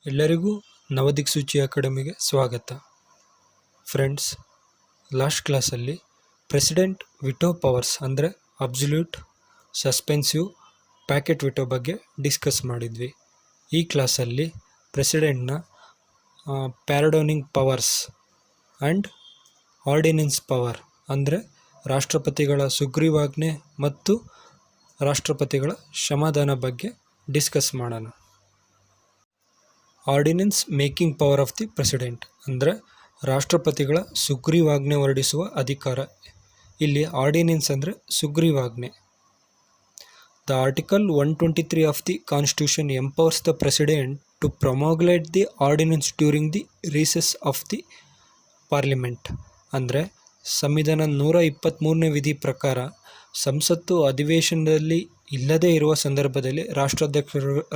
ಎಲ್ಲರಿಗೂ ನವದಿಕ್ಸೂಚಿ ಅಕಾಡೆಮಿಗೆ ಸ್ವಾಗತ. ಫ್ರೆಂಡ್ಸ್, ಲಾಸ್ಟ್ ಕ್ಲಾಸಲ್ಲಿ ಪ್ರೆಸಿಡೆಂಟ್ ವಿಟೋ ಪವರ್ಸ್ ಅಂದರೆ ಅಬ್ಸಲ್ಯೂಟ್, ಸಸ್ಪೆನ್ಸಿವ್, ಪ್ಯಾಕೆಟ್ ವಿಟೋ ಬಗ್ಗೆ ಡಿಸ್ಕಸ್ ಮಾಡಿದ್ವಿ. ಈ ಕ್ಲಾಸಲ್ಲಿ ಪ್ರೆಸಿಡೆಂಟ್ನ pardoning powers and ordinance power ಅಂದರೆ ರಾಷ್ಟ್ರಪತಿಗಳ ಸುಗ್ರೀವಾಜ್ಞೆ ಮತ್ತು ರಾಷ್ಟ್ರಪತಿಗಳ ಕ್ಷಮಾದಾನ ಬಗ್ಗೆ ಡಿಸ್ಕಸ್ ಮಾಡೋಣ. Ordinance making power of the president ಅಂದರೆ ರಾಷ್ಟ್ರಪತಿಗಳ ಸುಗ್ರೀವಾಜ್ಞೆ ಹೊರಡಿಸುವ ಅಧಿಕಾರ. ಇಲ್ಲಿ ಆರ್ಡಿನೆನ್ಸ್ ಅಂದರೆ ಸುಗ್ರೀವಾಜ್ಞೆ. The article 123 of the constitution empowers the president to promulgate the ordinance during the recess of the parliament. ಅಂದರೆ ಸಂವಿಧಾನ 123ನೇ ವಿಧಿ ಪ್ರಕಾರ ಸಂಸತ್ತು ಅಧಿವೇಶನದಲ್ಲಿ ಇಲ್ಲದೇ ಇರುವ ಸಂದರ್ಭದಲ್ಲಿ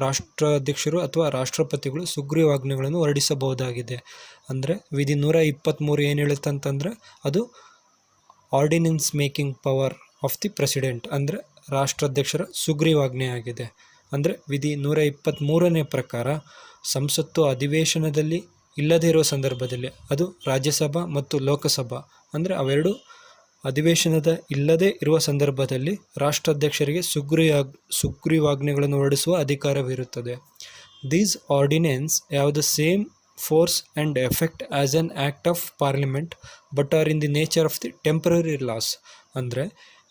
ರಾಷ್ಟ್ರಾಧ್ಯಕ್ಷರು ಅಥವಾ ರಾಷ್ಟ್ರಪತಿಗಳು ಸುಗ್ರೀವಾಜ್ಞೆಗಳನ್ನು ಹೊರಡಿಸಬಹುದಾಗಿದೆ. ಅಂದರೆ ವಿಧಿ 123 ಏನು ಹೇಳುತ್ತೆ ಅಂತಂದರೆ ಅದು ordinance making power of the president ಅಂದರೆ ರಾಷ್ಟ್ರಾಧ್ಯಕ್ಷರ ಸುಗ್ರೀವಾಜ್ಞೆ ಆಗಿದೆ. ಅಂದರೆ ವಿಧಿ 123ನೇ ಪ್ರಕಾರ ಸಂಸತ್ತು ಅಧಿವೇಶನದಲ್ಲಿ ಇಲ್ಲದೇ ಇರುವ ಸಂದರ್ಭದಲ್ಲಿ ಅದು ರಾಜ್ಯಸಭಾ ಮತ್ತು ಲೋಕಸಭಾ ಅಂದರೆ ಅವೆರಡು ಅಧಿವೇಶನದ ಇಲ್ಲದೇ ಇರುವ ಸಂದರ್ಭದಲ್ಲಿ ರಾಷ್ಟ್ರಾಧ್ಯಕ್ಷರಿಗೆ ಸುಗ್ರೀವಾಜ್ಞೆಗಳನ್ನು ಹೊರಡಿಸುವ ಅಧಿಕಾರವಿರುತ್ತದೆ. These ordinance have the same force and effect as an act of parliament but are in the nature of the temporary laws. ಅಂದರೆ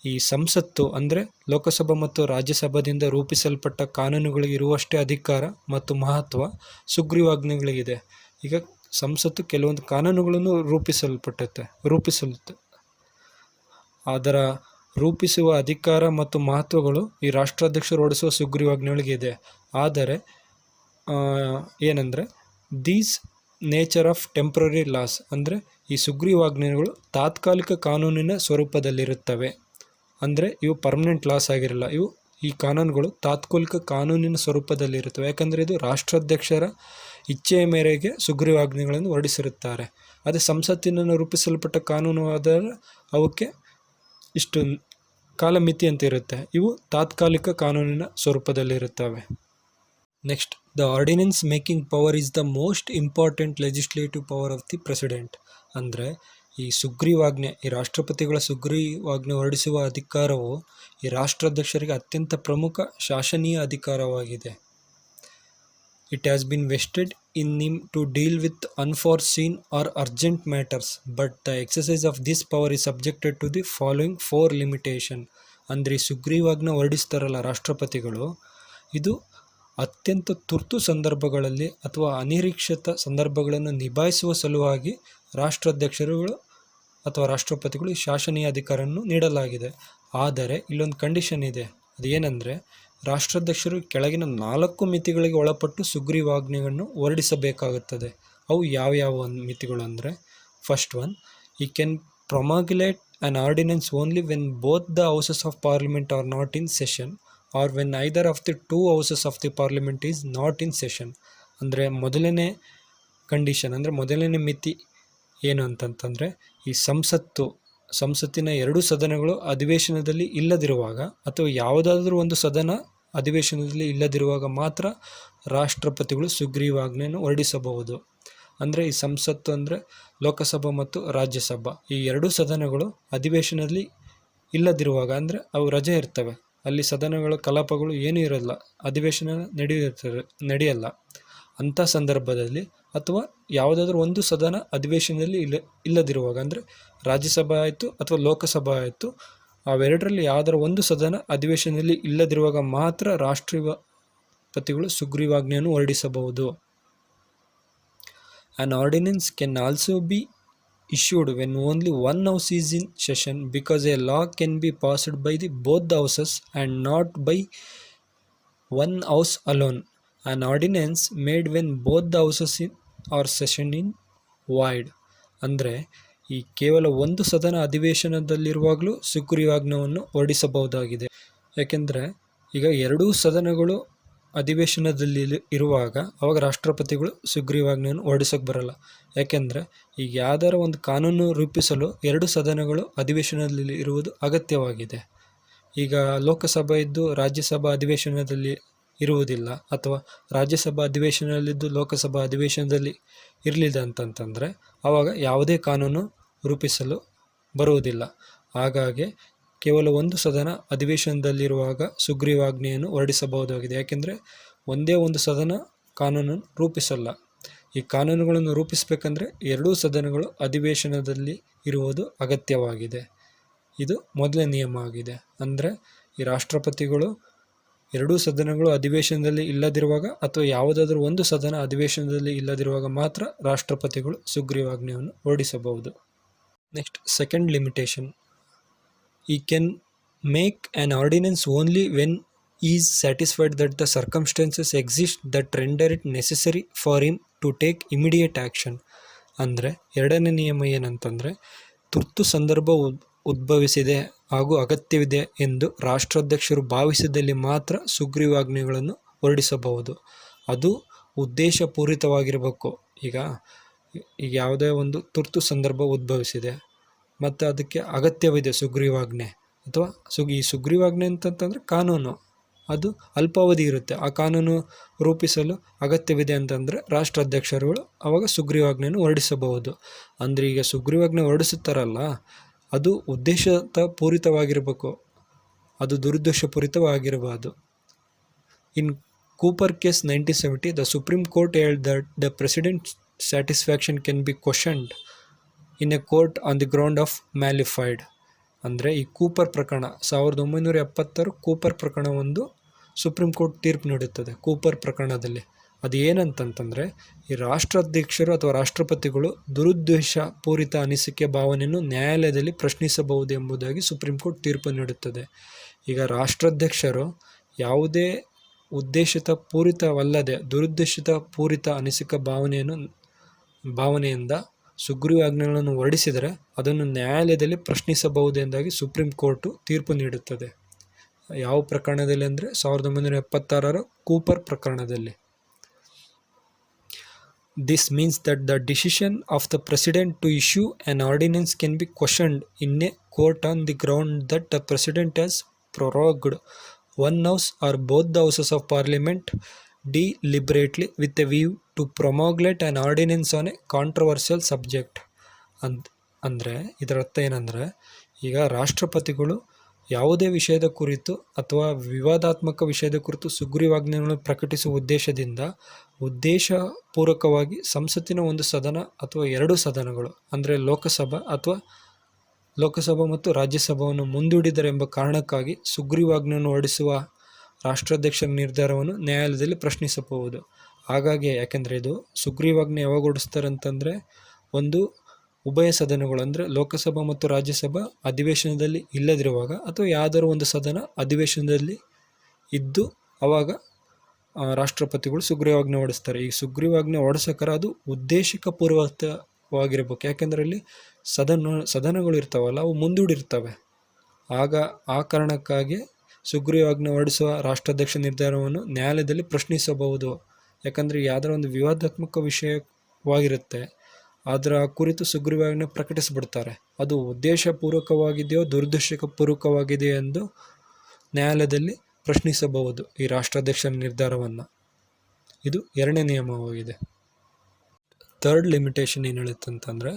ಈ ಸಂಸತ್ತು ಅಂದರೆ ಲೋಕಸಭಾ ಮತ್ತು ರಾಜ್ಯಸಭಾದಿಂದ ರೂಪಿಸಲ್ಪಟ್ಟ ಕಾನೂನುಗಳಿಗೆ ಇರುವಷ್ಟೇ ಅಧಿಕಾರ ಮತ್ತು ಮಹತ್ವ ಸುಗ್ರೀವಾಜ್ಞೆಗಳಿಗಿದೆ. ಈಗ ಸಂಸತ್ತು ಕೆಲವೊಂದು ಕಾನೂನುಗಳನ್ನು ರೂಪಿಸುತ್ತೆ. ಅದರ ರೂಪಿಸುವ ಅಧಿಕಾರ ಮತ್ತು ಮಹತ್ವಗಳು ಈ ರಾಷ್ಟ್ರಾಧ್ಯಕ್ಷರು ಹೊರಡಿಸುವ ಸುಗ್ರೀವಾಜ್ಞೆಗಳಿಗೆ ಇದೆ. ಆದರೆ ಏನಂದರೆ these nature of temporary loss ಅಂದರೆ ಈ ಸುಗ್ರೀವಾಜ್ಞೆಗಳು ತಾತ್ಕಾಲಿಕ ಕಾನೂನಿನ ಸ್ವರೂಪದಲ್ಲಿರುತ್ತವೆ. ಅಂದರೆ ಇವು ಪರ್ಮನೆಂಟ್ ಲಾಸ್ ಆಗಿರಲ್ಲ. ಈ ಕಾನೂನುಗಳು ತಾತ್ಕಾಲಿಕ ಕಾನೂನಿನ ಸ್ವರೂಪದಲ್ಲಿರುತ್ತವೆ. ಯಾಕಂದರೆ ಇದು ರಾಷ್ಟ್ರಾಧ್ಯಕ್ಷರ ಇಚ್ಛೆಯ ಮೇರೆಗೆ ಸುಗ್ರೀವಾಜ್ಞೆಗಳನ್ನು ಹೊರಡಿಸಿರುತ್ತಾರೆ. ಅದೇ ಸಂಸತ್ತಿನ ರೂಪಿಸಲ್ಪಟ್ಟ ಕಾನೂನು ಆದರೆ ಅವಕ್ಕೆ ಇಷ್ಟು ಕಾಲಮಿತಿ ಅಂತ ಇರುತ್ತೆ. ಇವು ತಾತ್ಕಾಲಿಕ ಕಾನೂನಿನ ಸ್ವರೂಪದಲ್ಲಿರುತ್ತವೆ. Next, the ordinance making power is the most important legislative power of the president. ಅಂದರೆ ಈ ಸುಗ್ರೀವಾಜ್ಞೆ, ಈ ರಾಷ್ಟ್ರಪತಿಗಳ ಸುಗ್ರೀವಾಜ್ಞೆ ಹೊರಡಿಸುವ ಅಧಿಕಾರವು ಈ ರಾಷ್ಟ್ರಾಧ್ಯಕ್ಷರಿಗೆ ಅತ್ಯಂತ ಪ್ರಮುಖ ಶಾಸನೀಯ ಅಧಿಕಾರವಾಗಿದೆ. It has been vested in him to deal with unforeseen or urgent matters, but the exercise of this power is subjected to the following 4 limitation. ಅಂದರೆ ಸುಗ್ರೀವಾಜ್ಞೆ ಹೊರಡಿಸ್ತಾರಲ್ಲ ರಾಷ್ಟ್ರಪತಿಗಳು, ಇದು ಅತ್ಯಂತ ತುರ್ತು ಸಂದರ್ಭಗಳಲ್ಲಿ ಅಥವಾ ಅನಿರೀಕ್ಷಿತ ಸಂದರ್ಭಗಳನ್ನು ನಿಭಾಯಿಸುವ ಸಲುವಾಗಿ ರಾಷ್ಟ್ರಾಧ್ಯಕ್ಷರುಗಳು ಅಥವಾ ರಾಷ್ಟ್ರಪತಿಗಳು ಶಾಸನೀಯ ಅಧಿಕಾರವನ್ನು ನೀಡಲಾಗಿದೆ. ಆದರೆ ಇಲ್ಲೊಂದು ಕಂಡೀಷನ್ ಇದೆ. ಅದೇನೆಂದರೆ ರಾಷ್ಟ್ರಾಧ್ಯಕ್ಷರು ಕೆಳಗಿನ 4 ಮಿತಿಗಳಿಗೆ ಒಳಪಟ್ಟು ಸುಗ್ರೀವಾಜ್ಞೆಯನ್ನು ಹೊರಡಿಸಬೇಕಾಗುತ್ತದೆ. ಅವು ಯಾವ್ಯಾವ ಮಿತಿಗಳು ಅಂದರೆ, first one, he can promulgate an ordinance only when both the houses of parliament are not in session or when either of the 2 houses of the parliament is not in session. ಅಂದರೆ ಮೊದಲನೇ condition ಅಂದರೆ ಮೊದಲನೇ ಮಿತಿ ಏನು ಅಂತಂತಂದರೆ, ಈ ಸಂಸತ್ತಿನ 2 ಸದನಗಳು ಅಧಿವೇಶನದಲ್ಲಿ ಇಲ್ಲದಿರುವಾಗ ಅಥವಾ ಯಾವುದಾದ್ರೂ ಒಂದು ಸದನ ಅಧಿವೇಶನದಲ್ಲಿ ಇಲ್ಲದಿರುವಾಗ ಮಾತ್ರ ರಾಷ್ಟ್ರಪತಿಗಳು ಸುಗ್ರೀವಾಜ್ಞೆಯನ್ನು ಹೊರಡಿಸಬಹುದು. ಅಂದರೆ ಈ ಸಂಸತ್ತು ಅಂದರೆ ಲೋಕಸಭಾ ಮತ್ತು ರಾಜ್ಯಸಭಾ ಈ 2 ಸದನಗಳು ಅಧಿವೇಶನದಲ್ಲಿ ಇಲ್ಲದಿರುವಾಗ ಅಂದರೆ ಅವು ರಜೆ ಇರ್ತವೆ, ಅಲ್ಲಿ ಸದನಗಳ ಕಲಾಪಗಳು ಏನೂ ಇರಲ್ಲ, ಅಧಿವೇಶನ ನಡೆಯಲ್ಲ. ಅಂಥ ಸಂದರ್ಭದಲ್ಲಿ ಅಥವಾ ಯಾವುದಾದ್ರೂ ಒಂದು ಸದನ ಅಧಿವೇಶನದಲ್ಲಿ ಇಲ್ಲದಿರುವಾಗ ಅಂದರೆ ರಾಜ್ಯಸಭಾ ಆಯಿತು ಅಥವಾ ಲೋಕಸಭಾ ಆಯಿತು, ಅವೆರಡರಲ್ಲಿ ಯಾವುದರ ಒಂದು ಸದನ ಅಧಿವೇಶನದಲ್ಲಿ ಇಲ್ಲದಿರುವಾಗ ಮಾತ್ರ ರಾಷ್ಟ್ರಪತಿಗಳು ಸುಗ್ರೀವಾಜ್ಞೆಯನ್ನು ಹೊರಡಿಸಬಹುದು. An ordinance can also be issued when only one house is in session because a law can be passed by both the houses and not by one house alone. An ordinance made when both the houses are session in void. ಅಂದರೆ ಈ ಕೇವಲ ಒಂದು ಸದನ ಅಧಿವೇಶನದಲ್ಲಿರುವಾಗಲೂ ಸುಗ್ರೀವಾಜ್ಞೆಯನ್ನು ಹೊರಡಿಸಬಹುದಾಗಿದೆ. ಯಾಕೆಂದರೆ ಈಗ 2 ಸದನಗಳು ಅಧಿವೇಶನದಲ್ಲಿ ಇರುವಾಗ ಅವಾಗ ರಾಷ್ಟ್ರಪತಿಗಳು ಸುಗ್ರೀವಾಜ್ಞೆಯನ್ನು ಹೊರಡಿಸೋಕೆ ಬರಲ್ಲ. ಯಾಕೆಂದರೆ ಈಗ ಯಾವ್ದಾರ ಒಂದು ಕಾನೂನು ರೂಪಿಸಲು 2 ಸದನಗಳು ಅಧಿವೇಶನದಲ್ಲಿ ಇರುವುದು ಅಗತ್ಯವಾಗಿದೆ. ಈಗ ಲೋಕಸಭೆ ಇದ್ದು ರಾಜ್ಯಸಭಾ ಅಧಿವೇಶನದಲ್ಲಿ ಇರುವುದಿಲ್ಲ ಅಥವಾ ರಾಜ್ಯಸಭಾ ಅಧಿವೇಶನದಲ್ಲಿದ್ದು ಲೋಕಸಭಾ ಅಧಿವೇಶನದಲ್ಲಿ ಇರಲಿಲ್ಲ ಅಂತಂತಂದರೆ ಆವಾಗ ಯಾವುದೇ ಕಾನೂನು ರೂಪಿಸಲು ಬರುವುದಿಲ್ಲ. ಹಾಗಾಗಿ ಕೇವಲ ಒಂದು ಸದನ ಅಧಿವೇಶನದಲ್ಲಿರುವಾಗ ಸುಗ್ರೀವಾಜ್ಞೆಯನ್ನು ಹೊರಡಿಸಬಹುದಾಗಿದೆ. ಯಾಕೆಂದರೆ ಒಂದೇ ಒಂದು ಸದನ ಕಾನೂನನ್ನು ರೂಪಿಸಲ್ಲ. ಈ ಕಾನೂನುಗಳನ್ನು ರೂಪಿಸಬೇಕಂದ್ರೆ ಎರಡೂ ಸದನಗಳು ಅಧಿವೇಶನದಲ್ಲಿ ಇರುವುದು ಅಗತ್ಯವಾಗಿದೆ. ಇದು ಮೊದಲನೇ ನಿಯಮ ಆಗಿದೆ. ಅಂದರೆ ಈ ರಾಷ್ಟ್ರಪತಿಗಳು ಎರಡೂ ಸದನಗಳು ಅಧಿವೇಶನದಲ್ಲಿ ಇಲ್ಲದಿರುವಾಗ ಅಥವಾ ಯಾವುದಾದ್ರೂ ಒಂದು ಸದನ ಅಧಿವೇಶನದಲ್ಲಿ ಇಲ್ಲದಿರುವಾಗ ಮಾತ್ರ ರಾಷ್ಟ್ರಪತಿಗಳು ಸುಗ್ರೀವಾಜ್ಞೆಯನ್ನು ಹೊರಡಿಸಬಹುದು. Next second limitation, he can make an ordinance only when he's satisfied that the circumstances exist that render it necessary for him to take immediate action. ಅಂದರೆ ಎರಡನೇ ನಿಯಮ ಏನಂತಂದರೆ, ತುರ್ತು ಸಂದರ್ಭ ಉದ್ಭವಿಸಿದೆ ಹಾಗೂ ಅಗತ್ಯವಿದೆ ಎಂದು ರಾಷ್ಟ್ರಾಧ್ಯಕ್ಷರು ಭಾವಿಸಿದಲ್ಲಿ ಮಾತ್ರ ಸುಗ್ರೀವಾಜ್ಞೆಗಳನ್ನು ಹೊರಡಿಸಬಹುದು. ಅದು ಉದ್ದೇಶಪೂರಿತವಾಗಿರಬೇಕು. ಈಗ ಯಾವುದೇ ಒಂದು ತುರ್ತು ಸಂದರ್ಭ ಉದ್ಭವಿಸಿದೆ ಮತ್ತು ಅದಕ್ಕೆ ಅಗತ್ಯವಿದೆ ಸುಗ್ರೀವಾಜ್ಞೆ ಅಥವಾ ಈ ಸುಗ್ರೀವಾಜ್ಞೆ ಅಂತಂತಂದರೆ ಕಾನೂನು, ಅದು ಅಲ್ಪಾವಧಿ ಇರುತ್ತೆ. ಆ ಕಾನೂನು ರೂಪಿಸಲು ಅಗತ್ಯವಿದೆ ಅಂತಂದರೆ ರಾಷ್ಟ್ರಾಧ್ಯಕ್ಷರುಗಳು ಆವಾಗ ಸುಗ್ರೀವಾಜ್ಞೆಯನ್ನು ಹೊರಡಿಸಬಹುದು. ಅಂದರೆ ಈಗ ಸುಗ್ರೀವಾಜ್ಞೆ ಹೊರಡಿಸುತ್ತಾರಲ್ಲ, ಅದು ಉದ್ದೇಶಪೂರಿತವಾಗಿರಬೇಕು, ಅದು ದುರುದ್ದೇಶಪೂರಿತವಾಗಿರಬಾರ್ದು. In Cooper case 1970, the supreme court held that the president's satisfaction can be questioned in a court on the ground of malified. ಅಂದರೆ ಈ ಕೂಪರ್ ಪ್ರಕರಣ 1970 ಕೂಪರ್ ಪ್ರಕರಣ ಒಂದು ಸುಪ್ರೀಂ ಕೋರ್ಟ್ ತೀರ್ಪು ನೀಡುತ್ತದೆ. ಕೂಪರ್ ಪ್ರಕರಣದಲ್ಲಿ ಅದು ಏನಂತಂತಂದರೆ, ಈ ರಾಷ್ಟ್ರಾಧ್ಯಕ್ಷರು ಅಥವಾ ರಾಷ್ಟ್ರಪತಿಗಳು ದುರುದ್ದೇಶ ಪೂರಿತ ಅನಿಸಿಕೆ ಭಾವನೆಯನ್ನು ನ್ಯಾಯಾಲಯದಲ್ಲಿ ಪ್ರಶ್ನಿಸಬಹುದು ಎಂಬುದಾಗಿ ಸುಪ್ರೀಂ ಕೋರ್ಟ್ ತೀರ್ಪು ನೀಡುತ್ತದೆ. ಈಗ ರಾಷ್ಟ್ರಾಧ್ಯಕ್ಷರು ಯಾವುದೇ ಉದ್ದೇಶಿತ ಪೂರಿತವಲ್ಲದೆ ದುರುದ್ದೇಶಿತ ಪೂರಿತ ಅನಿಸಿಕೆ ಭಾವನೆಯಿಂದ ಸುಗ್ರೀವಾಜ್ಞೆಗಳನ್ನು ಹೊರಡಿಸಿದರೆ ಅದನ್ನು ನ್ಯಾಯಾಲಯದಲ್ಲಿ ಪ್ರಶ್ನಿಸಬಹುದೆಂದಾಗಿ ಸುಪ್ರೀಂ ಕೋರ್ಟು ತೀರ್ಪು ನೀಡುತ್ತದೆ. ಯಾವ ಪ್ರಕರಣದಲ್ಲಿ ಅಂದರೆ 1976 ಕೂಪರ್ ಪ್ರಕರಣದಲ್ಲಿ. This means that the decision of the president to issue an ordinance can be questioned in a court on the ground that the president has prorogued one house or both the houses of parliament deliberately with a view to promulgate an ordinance on a controversial subject. ಅಂದರೆ ಇದರ ಅರ್ಥ ಏನಂದರೆ, ಈಗ ರಾಷ್ಟ್ರಪತಿಗಳು ಯಾವುದೇ ವಿಷಯದ ಕುರಿತು ಅಥವಾ ವಿವಾದಾತ್ಮಕ ವಿಷಯದ ಕುರಿತು ಸುಗ್ರೀವಾಜ್ಞೆಗಳನ್ನು ಪ್ರಕಟಿಸುವ ಉದ್ದೇಶಪೂರ್ವಕವಾಗಿ ಸಂಸತ್ತಿನ ಒಂದು ಸದನ ಅಥವಾ ಎರಡು ಸದನಗಳು ಅಂದರೆ ಲೋಕಸಭಾ ಮತ್ತು ರಾಜ್ಯಸಭೆಯನ್ನು ಮುಂದೂಡಿದರೆಂಬ ಕಾರಣಕ್ಕಾಗಿ ಸುಗ್ರೀವಾಜ್ಞೆಯನ್ನು ಹೊರಡಿಸುವ ರಾಷ್ಟ್ರಾಧ್ಯಕ್ಷರ ನಿರ್ಧಾರವನ್ನು ನ್ಯಾಯಾಲಯದಲ್ಲಿ ಪ್ರಶ್ನಿಸಬಹುದು. ಹಾಗಾಗಿ ಯಾಕೆಂದರೆ ಇದು ಸುಗ್ರೀವಾಜ್ಞೆ ಯಾವಾಗ ಹೊರಡಿಸ್ತಾರೆ ಅಂತಂದರೆ, ಒಂದು ಉಭಯ ಸದನಗಳು ಅಂದರೆ ಲೋಕಸಭಾ ಮತ್ತು ರಾಜ್ಯಸಭಾ ಅಧಿವೇಶನದಲ್ಲಿ ಇಲ್ಲದಿರುವಾಗ ಅಥವಾ ಯಾವುದಾದ್ರು ಒಂದು ಸದನ ಅಧಿವೇಶನದಲ್ಲಿ ಇದ್ದು ಆವಾಗ ರಾಷ್ಟ್ರಪತಿಗಳು ಸುಗ್ರೀವಾಜ್ಞೆ ಹೊರಡಿಸ್ತಾರೆ. ಈ ಸುಗ್ರೀವಾಜ್ಞೆ ಹೊರಡಿಸೋಕೆ ಅದು ಉದ್ದೇಶಪೂರ್ವಕವಾಗಿರಬೇಕು. ಯಾಕೆಂದರೆ ಅಲ್ಲಿ ಸದನಗಳು ಇರ್ತಾವಲ್ಲ, ಅವು ಮುಂದೂಡಿರ್ತವೆ. ಆಗ ಆ ಕಾರಣಕ್ಕಾಗಿ ಸುಗ್ರೀವಾಜ್ಞೆ ಹೊರಡಿಸುವ ರಾಷ್ಟ್ರಾಧ್ಯಕ್ಷ ನಿರ್ಧಾರವನ್ನು ನ್ಯಾಯಾಲಯದಲ್ಲಿ ಪ್ರಶ್ನಿಸಬಹುದು. ಯಾಕಂದರೆ ಯಾವುದರ ಒಂದು ವಿವಾದಾತ್ಮಕ ವಿಷಯವಾಗಿರುತ್ತೆ, ಅದರ ಕುರಿತು ಸುಗ್ರೀವಾಜ್ಞೆ ಪ್ರಕಟಿಸಿಬಿಡ್ತಾರೆ. ಅದು ಉದ್ದೇಶಪೂರ್ವಕವಾಗಿದೆಯೋ ದುರುದ್ದೇಶಪೂರ್ವಕವಾಗಿದೆಯೋ ಎಂದು ನ್ಯಾಯಾಲಯದಲ್ಲಿ ಪ್ರಶ್ನಿಸಬಹುದು ಈ ರಾಷ್ಟ್ರಾಧ್ಯಕ್ಷರ ನಿರ್ಧಾರವನ್ನು. ಇದು ಎರಡನೇ ನಿಯಮವಾಗಿದೆ. ಥರ್ಡ್ ಲಿಮಿಟೇಷನ್ ಏನು ಹೇಳುತ್ತಂತಂದರೆ,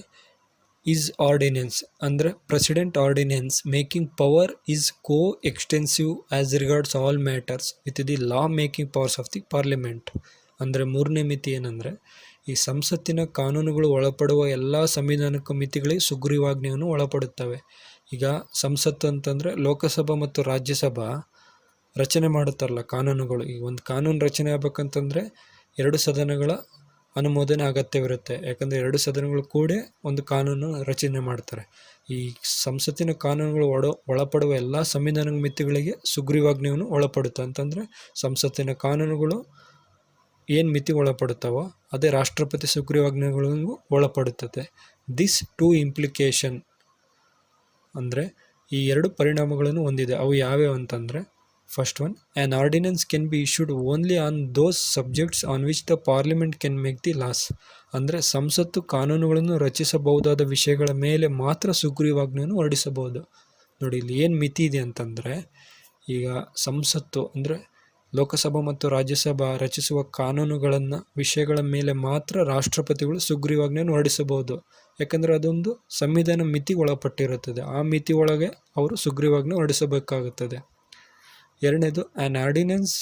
ಈಸ್ ಆರ್ಡಿನೆನ್ಸ್ ಅಂದರೆ president ordinance making power is coextensive as regards all matters with the law making powers of the parliament. ಅಂದರೆ ಮೂರನೇ ಮಿತಿ ಏನಂದರೆ, ಈ ಸಂಸತ್ತಿನ ಕಾನೂನುಗಳು ಒಳಪಡುವ ಎಲ್ಲ ಸಂವಿಧಾನಿಕ ಮಿತಿಗಳಿಗೆ ಸುಗ್ರೀವಾಜ್ಞೆಯನ್ನು ಒಳಪಡುತ್ತವೆ. ಈಗ ಸಂಸತ್ತು ಅಂತಂದರೆ ಲೋಕಸಭಾ ಮತ್ತು ರಾಜ್ಯಸಭಾ ರಚನೆ ಮಾಡುತ್ತಾರಲ್ಲ ಕಾನೂನುಗಳು. ಈ ಒಂದು ಕಾನೂನು ರಚನೆ ಆಗಬೇಕಂತಂದರೆ ಎರಡು ಸದನಗಳ ಅನುಮೋದನೆ ಅಗತ್ಯವಿರುತ್ತೆ. ಯಾಕಂದರೆ ಎರಡು ಸದನಗಳು ಕೂಡ ಒಂದು ಕಾನೂನು ರಚನೆ ಮಾಡ್ತಾರೆ. ಈ ಸಂಸತ್ತಿನ ಕಾನೂನುಗಳು ಒಳಪಡುವ ಎಲ್ಲ ಸಂವಿಧಾನಿಕ ಮಿತಿಗಳಿಗೆ ಸುಗ್ರೀವಾಜ್ಞೆಯನ್ನು ಒಳಪಡುತ್ತೆ. ಅಂತಂದರೆ ಸಂಸತ್ತಿನ ಕಾನೂನುಗಳು ಏನು ಮಿತಿ ಒಳಪಡುತ್ತವೋ ಅದೇ ರಾಷ್ಟ್ರಪತಿ ಸುಗ್ರೀವಾಜ್ಞೆಗಳಿಗೂ ಒಳಪಡುತ್ತದೆ. ದಿಸ್ ಟು ಇಂಪ್ಲಿಕೇಶನ್ ಅಂದರೆ ಈ ಎರಡು ಪರಿಣಾಮಗಳನ್ನು ಹೊಂದಿದೆ. ಅವು ಯಾವ್ಯಾವು ಅಂತಂದರೆ, first one, an ordinance can be issued only on those subjects on which the parliament can make the laws. ಅಂದರೆ ಸಂಸತ್ತು ಕಾನೂನುಗಳನ್ನು ರಚಿಸಬಹುದಾದ ವಿಷಯಗಳ ಮೇಲೆ ಮಾತ್ರ ಸುಗ್ರೀವಾಜ್ಞೆಯನ್ನು ಹೊರಡಿಸಬಹುದು. ನೋಡಿ ಇಲ್ಲಿ ಏನು ಮಿತಿ ಇದೆ ಅಂತಂದರೆ, ಈಗ ಸಂಸತ್ತು ಅಂದರೆ ಲೋಕಸಭಾ ಮತ್ತು ರಾಜ್ಯಸಭಾ ರಚಿಸುವ ಕಾನೂನುಗಳನ್ನು ವಿಷಯಗಳ ಮೇಲೆ ಮಾತ್ರ ರಾಷ್ಟ್ರಪತಿಗಳು ಸುಗ್ರೀವಾಜ್ಞೆಯನ್ನು ಹೊರಡಿಸಬಹುದು. ಯಾಕಂದರೆ ಅದೊಂದು ಸಂವಿಧಾನ ಮಿತಿಗೆ ಒಳಪಟ್ಟಿರುತ್ತದೆ. ಆ ಮಿತಿ ಒಳಗೆ ಅವರು ಸುಗ್ರೀವಾಜ್ಞೆ ಹೊರಡಿಸಬೇಕಾಗುತ್ತದೆ. ಎರಡನೇದು, an ordinance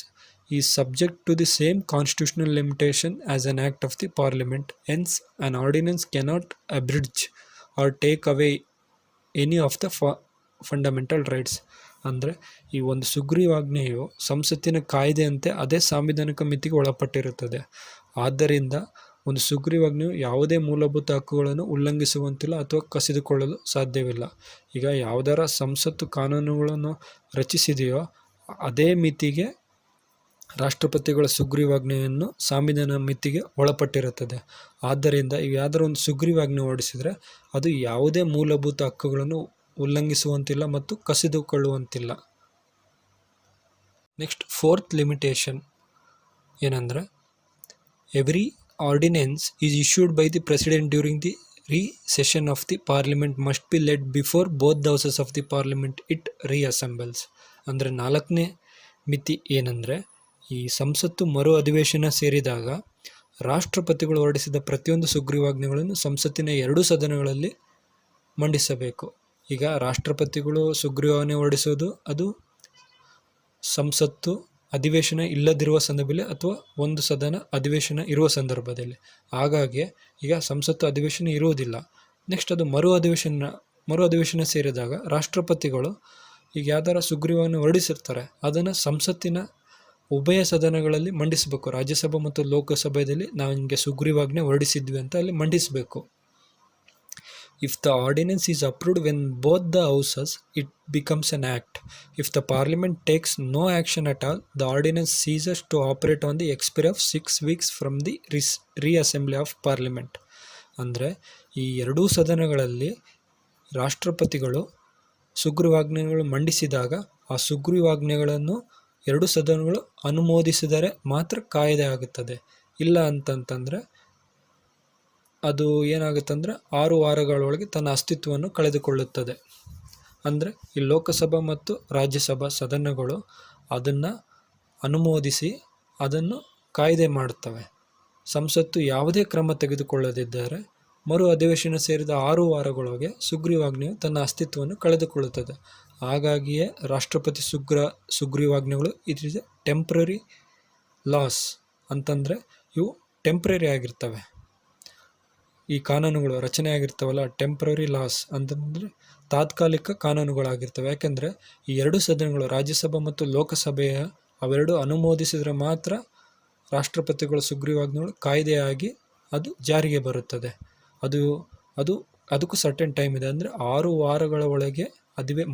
is subject to the same constitutional limitation as an act of the parliament. Hence an ordinance cannot abridge or take away any of the fundamental rights. ಅಂದರೆ ಈ ಒಂದು ಸುಗ್ರೀವಾಜ್ಞೆಯು ಸಂಸತ್ತಿನ ಕಾಯ್ದೆಯಂತೆ ಅದೇ ಸಾಂವಿಧಾನಿಕ ಮಿತಿಗೆ ಒಳಪಟ್ಟಿರುತ್ತದೆ. ಆದ್ದರಿಂದ ಒಂದು ಸುಗ್ರೀವಾಜ್ಞೆಯು ಯಾವುದೇ ಮೂಲಭೂತ ಹಕ್ಕುಗಳನ್ನು ಉಲ್ಲಂಘಿಸುವಂತಿಲ್ಲ ಅಥವಾ ಕಸಿದುಕೊಳ್ಳಲು ಸಾಧ್ಯವಿಲ್ಲ. ಈಗ ಯಾವುದರ ಸಂಸತ್ತು ಕಾನೂನುಗಳನ್ನು ರಚಿಸಿದೆಯೋ ಅದೇ ಮಿತಿಗೆ ರಾಷ್ಟ್ರಪತಿಗಳ ಸುಗ್ರೀವಾಜ್ಞೆಯನ್ನು ಸಂವಿಧಾನ ಮಿತಿಗೆ ಒಳಪಟ್ಟಿರುತ್ತದೆ. ಆದ್ದರಿಂದ ಯಾವುದಾದ್ರೂ ಒಂದು ಸುಗ್ರೀವಾಜ್ಞೆ ಹೊರಡಿಸಿದರೆ ಅದು ಯಾವುದೇ ಮೂಲಭೂತ ಹಕ್ಕುಗಳನ್ನು ಉಲ್ಲಂಘಿಸುವಂತಿಲ್ಲ ಮತ್ತು ಕಸಿದುಕೊಳ್ಳುವಂತಿಲ್ಲ. ನೆಕ್ಸ್ಟ್, ಫೋರ್ತ್ ಲಿಮಿಟೇಷನ್ ಏನಂದರೆ, every ordinance is issued by the president during the recession of the parliament must be laid before both the houses of the parliament it reassembles. ಅಂದರೆ 4ನೇ ಮಿತಿ ಏನಂದರೆ, ಈ ಸಂಸತ್ತು ಮರು ಅಧಿವೇಶನ ಸೇರಿದಾಗ ರಾಷ್ಟ್ರಪತಿಗಳು ಹೊರಡಿಸಿದ ಪ್ರತಿಯೊಂದು ಸುಗ್ರೀವಾಜ್ಞೆಗಳನ್ನು ಸಂಸತ್ತಿನ 2 ಸದನಗಳಲ್ಲಿ ಮಂಡಿಸಬೇಕು. ಈಗ ರಾಷ್ಟ್ರಪತಿಗಳು ಸುಗ್ರೀವಾಜ್ಞೆ ಹೊರಡಿಸೋದು ಅದು ಸಂಸತ್ತು ಅಧಿವೇಶನ ಇಲ್ಲದಿರುವ ಸಂದರ್ಭದಲ್ಲಿ ಅಥವಾ ಒಂದು ಸದನ ಅಧಿವೇಶನ ಇರುವ ಸಂದರ್ಭದಲ್ಲಿ. ಹಾಗಾಗಿ ಈಗ ಸಂಸತ್ತು ಅಧಿವೇಶನ ಇರುವುದಿಲ್ಲ. ನೆಕ್ಸ್ಟ್ ಅದು ಮರು ಅಧಿವೇಶನ ಸೇರಿದಾಗ ರಾಷ್ಟ್ರಪತಿಗಳು ಈಗ ಯಾವ್ದಾರ ಸುಗ್ರೀವಾಜ್ಞೆ ಹೊರಡಿಸಿರ್ತಾರೆ ಅದನ್ನು ಸಂಸತ್ತಿನ ಉಭಯ ಸದನಗಳಲ್ಲಿ ಮಂಡಿಸಬೇಕು. ರಾಜ್ಯಸಭಾ ಮತ್ತು ಲೋಕಸಭೆಯಲ್ಲಿ ನಾವು ಹಿಂಗೆ ಸುಗ್ರೀವಾಜ್ಞೆ ಹೊರಡಿಸಿದ್ವಿ ಅಂತ ಅಲ್ಲಿ ಮಂಡಿಸಬೇಕು. If the ordinance is approved when both the houses, it becomes an act. If the parliament takes no action at all, the ordinance ceases to operate on the expiry of 6 weeks from the reassembly of parliament. ಅಂದರೆ ಈ 2 ಸದನಗಳಲ್ಲಿ ರಾಷ್ಟ್ರಪತಿಗಳು ಸುಗ್ರೀವಾಜ್ಞೆಗಳು ಮಂಡಿಸಿದಾಗ ಆ ಸುಗ್ರೀವಾಜ್ಞೆಗಳನ್ನು 2 ಸದನಗಳು ಅನುಮೋದಿಸಿದರೆ ಮಾತ್ರ ಕಾಯ್ದೆ ಆಗುತ್ತದೆ. ಇಲ್ಲ ಅಂತಂತಂದರೆ ಅದು ಏನಾಗುತ್ತಂದರೆ 6 ವಾರಗಳೊಳಗೆ ತನ್ನ ಅಸ್ತಿತ್ವವನ್ನು ಕಳೆದುಕೊಳ್ಳುತ್ತದೆ. ಅಂದರೆ ಈ ಲೋಕಸಭಾ ಮತ್ತು ರಾಜ್ಯಸಭಾ ಸದನಗಳು ಅದನ್ನು ಅನುಮೋದಿಸಿ ಅದನ್ನು ಕಾಯ್ದೆ ಮಾಡುತ್ತವೆ. ಸಂಸತ್ತು ಯಾವುದೇ ಕ್ರಮ ತೆಗೆದುಕೊಳ್ಳದಿದ್ದರೆ ಮರು ಅಧಿವೇಶನ ಸೇರಿದ 6 ವಾರಗಳೊಳಗೆ ಸುಗ್ರೀವಾಜ್ಞೆಯು ತನ್ನ ಅಸ್ತಿತ್ವವನ್ನು ಕಳೆದುಕೊಳ್ಳುತ್ತದೆ. ಹಾಗಾಗಿಯೇ ರಾಷ್ಟ್ರಪತಿ ಸುಗ್ರೀವಾಜ್ಞೆಗಳು it is a temporary laws ಅಂತಂದರೆ ಇವು ಟೆಂಪ್ರರಿ ಆಗಿರ್ತವೆ. ಈ ಕಾನೂನುಗಳು ರಚನೆ ಆಗಿರ್ತಾವಲ್ಲ, ಟೆಂಪ್ರರಿ ಲಾಸ್ ಅಂತಂದರೆ ತಾತ್ಕಾಲಿಕ ಕಾನೂನುಗಳಾಗಿರ್ತವೆ. ಯಾಕೆಂದರೆ ಈ 2 ಸದನಗಳು ರಾಜ್ಯಸಭಾ ಮತ್ತು ಲೋಕಸಭೆಯ ಅವೆರಡು ಅನುಮೋದಿಸಿದರೆ ಮಾತ್ರ ರಾಷ್ಟ್ರಪತಿಗಳ ಸುಗ್ರೀವಾಜ್ಞೆಗಳು ಕಾಯ್ದೆಯಾಗಿ ಅದು ಜಾರಿಗೆ ಬರುತ್ತದೆ. ಅದಕ್ಕೂ ಸರ್ಟೆನ್ ಟೈಮ್ ಇದೆ. ಅಂದರೆ 6 ವಾರಗಳ ಒಳಗೆ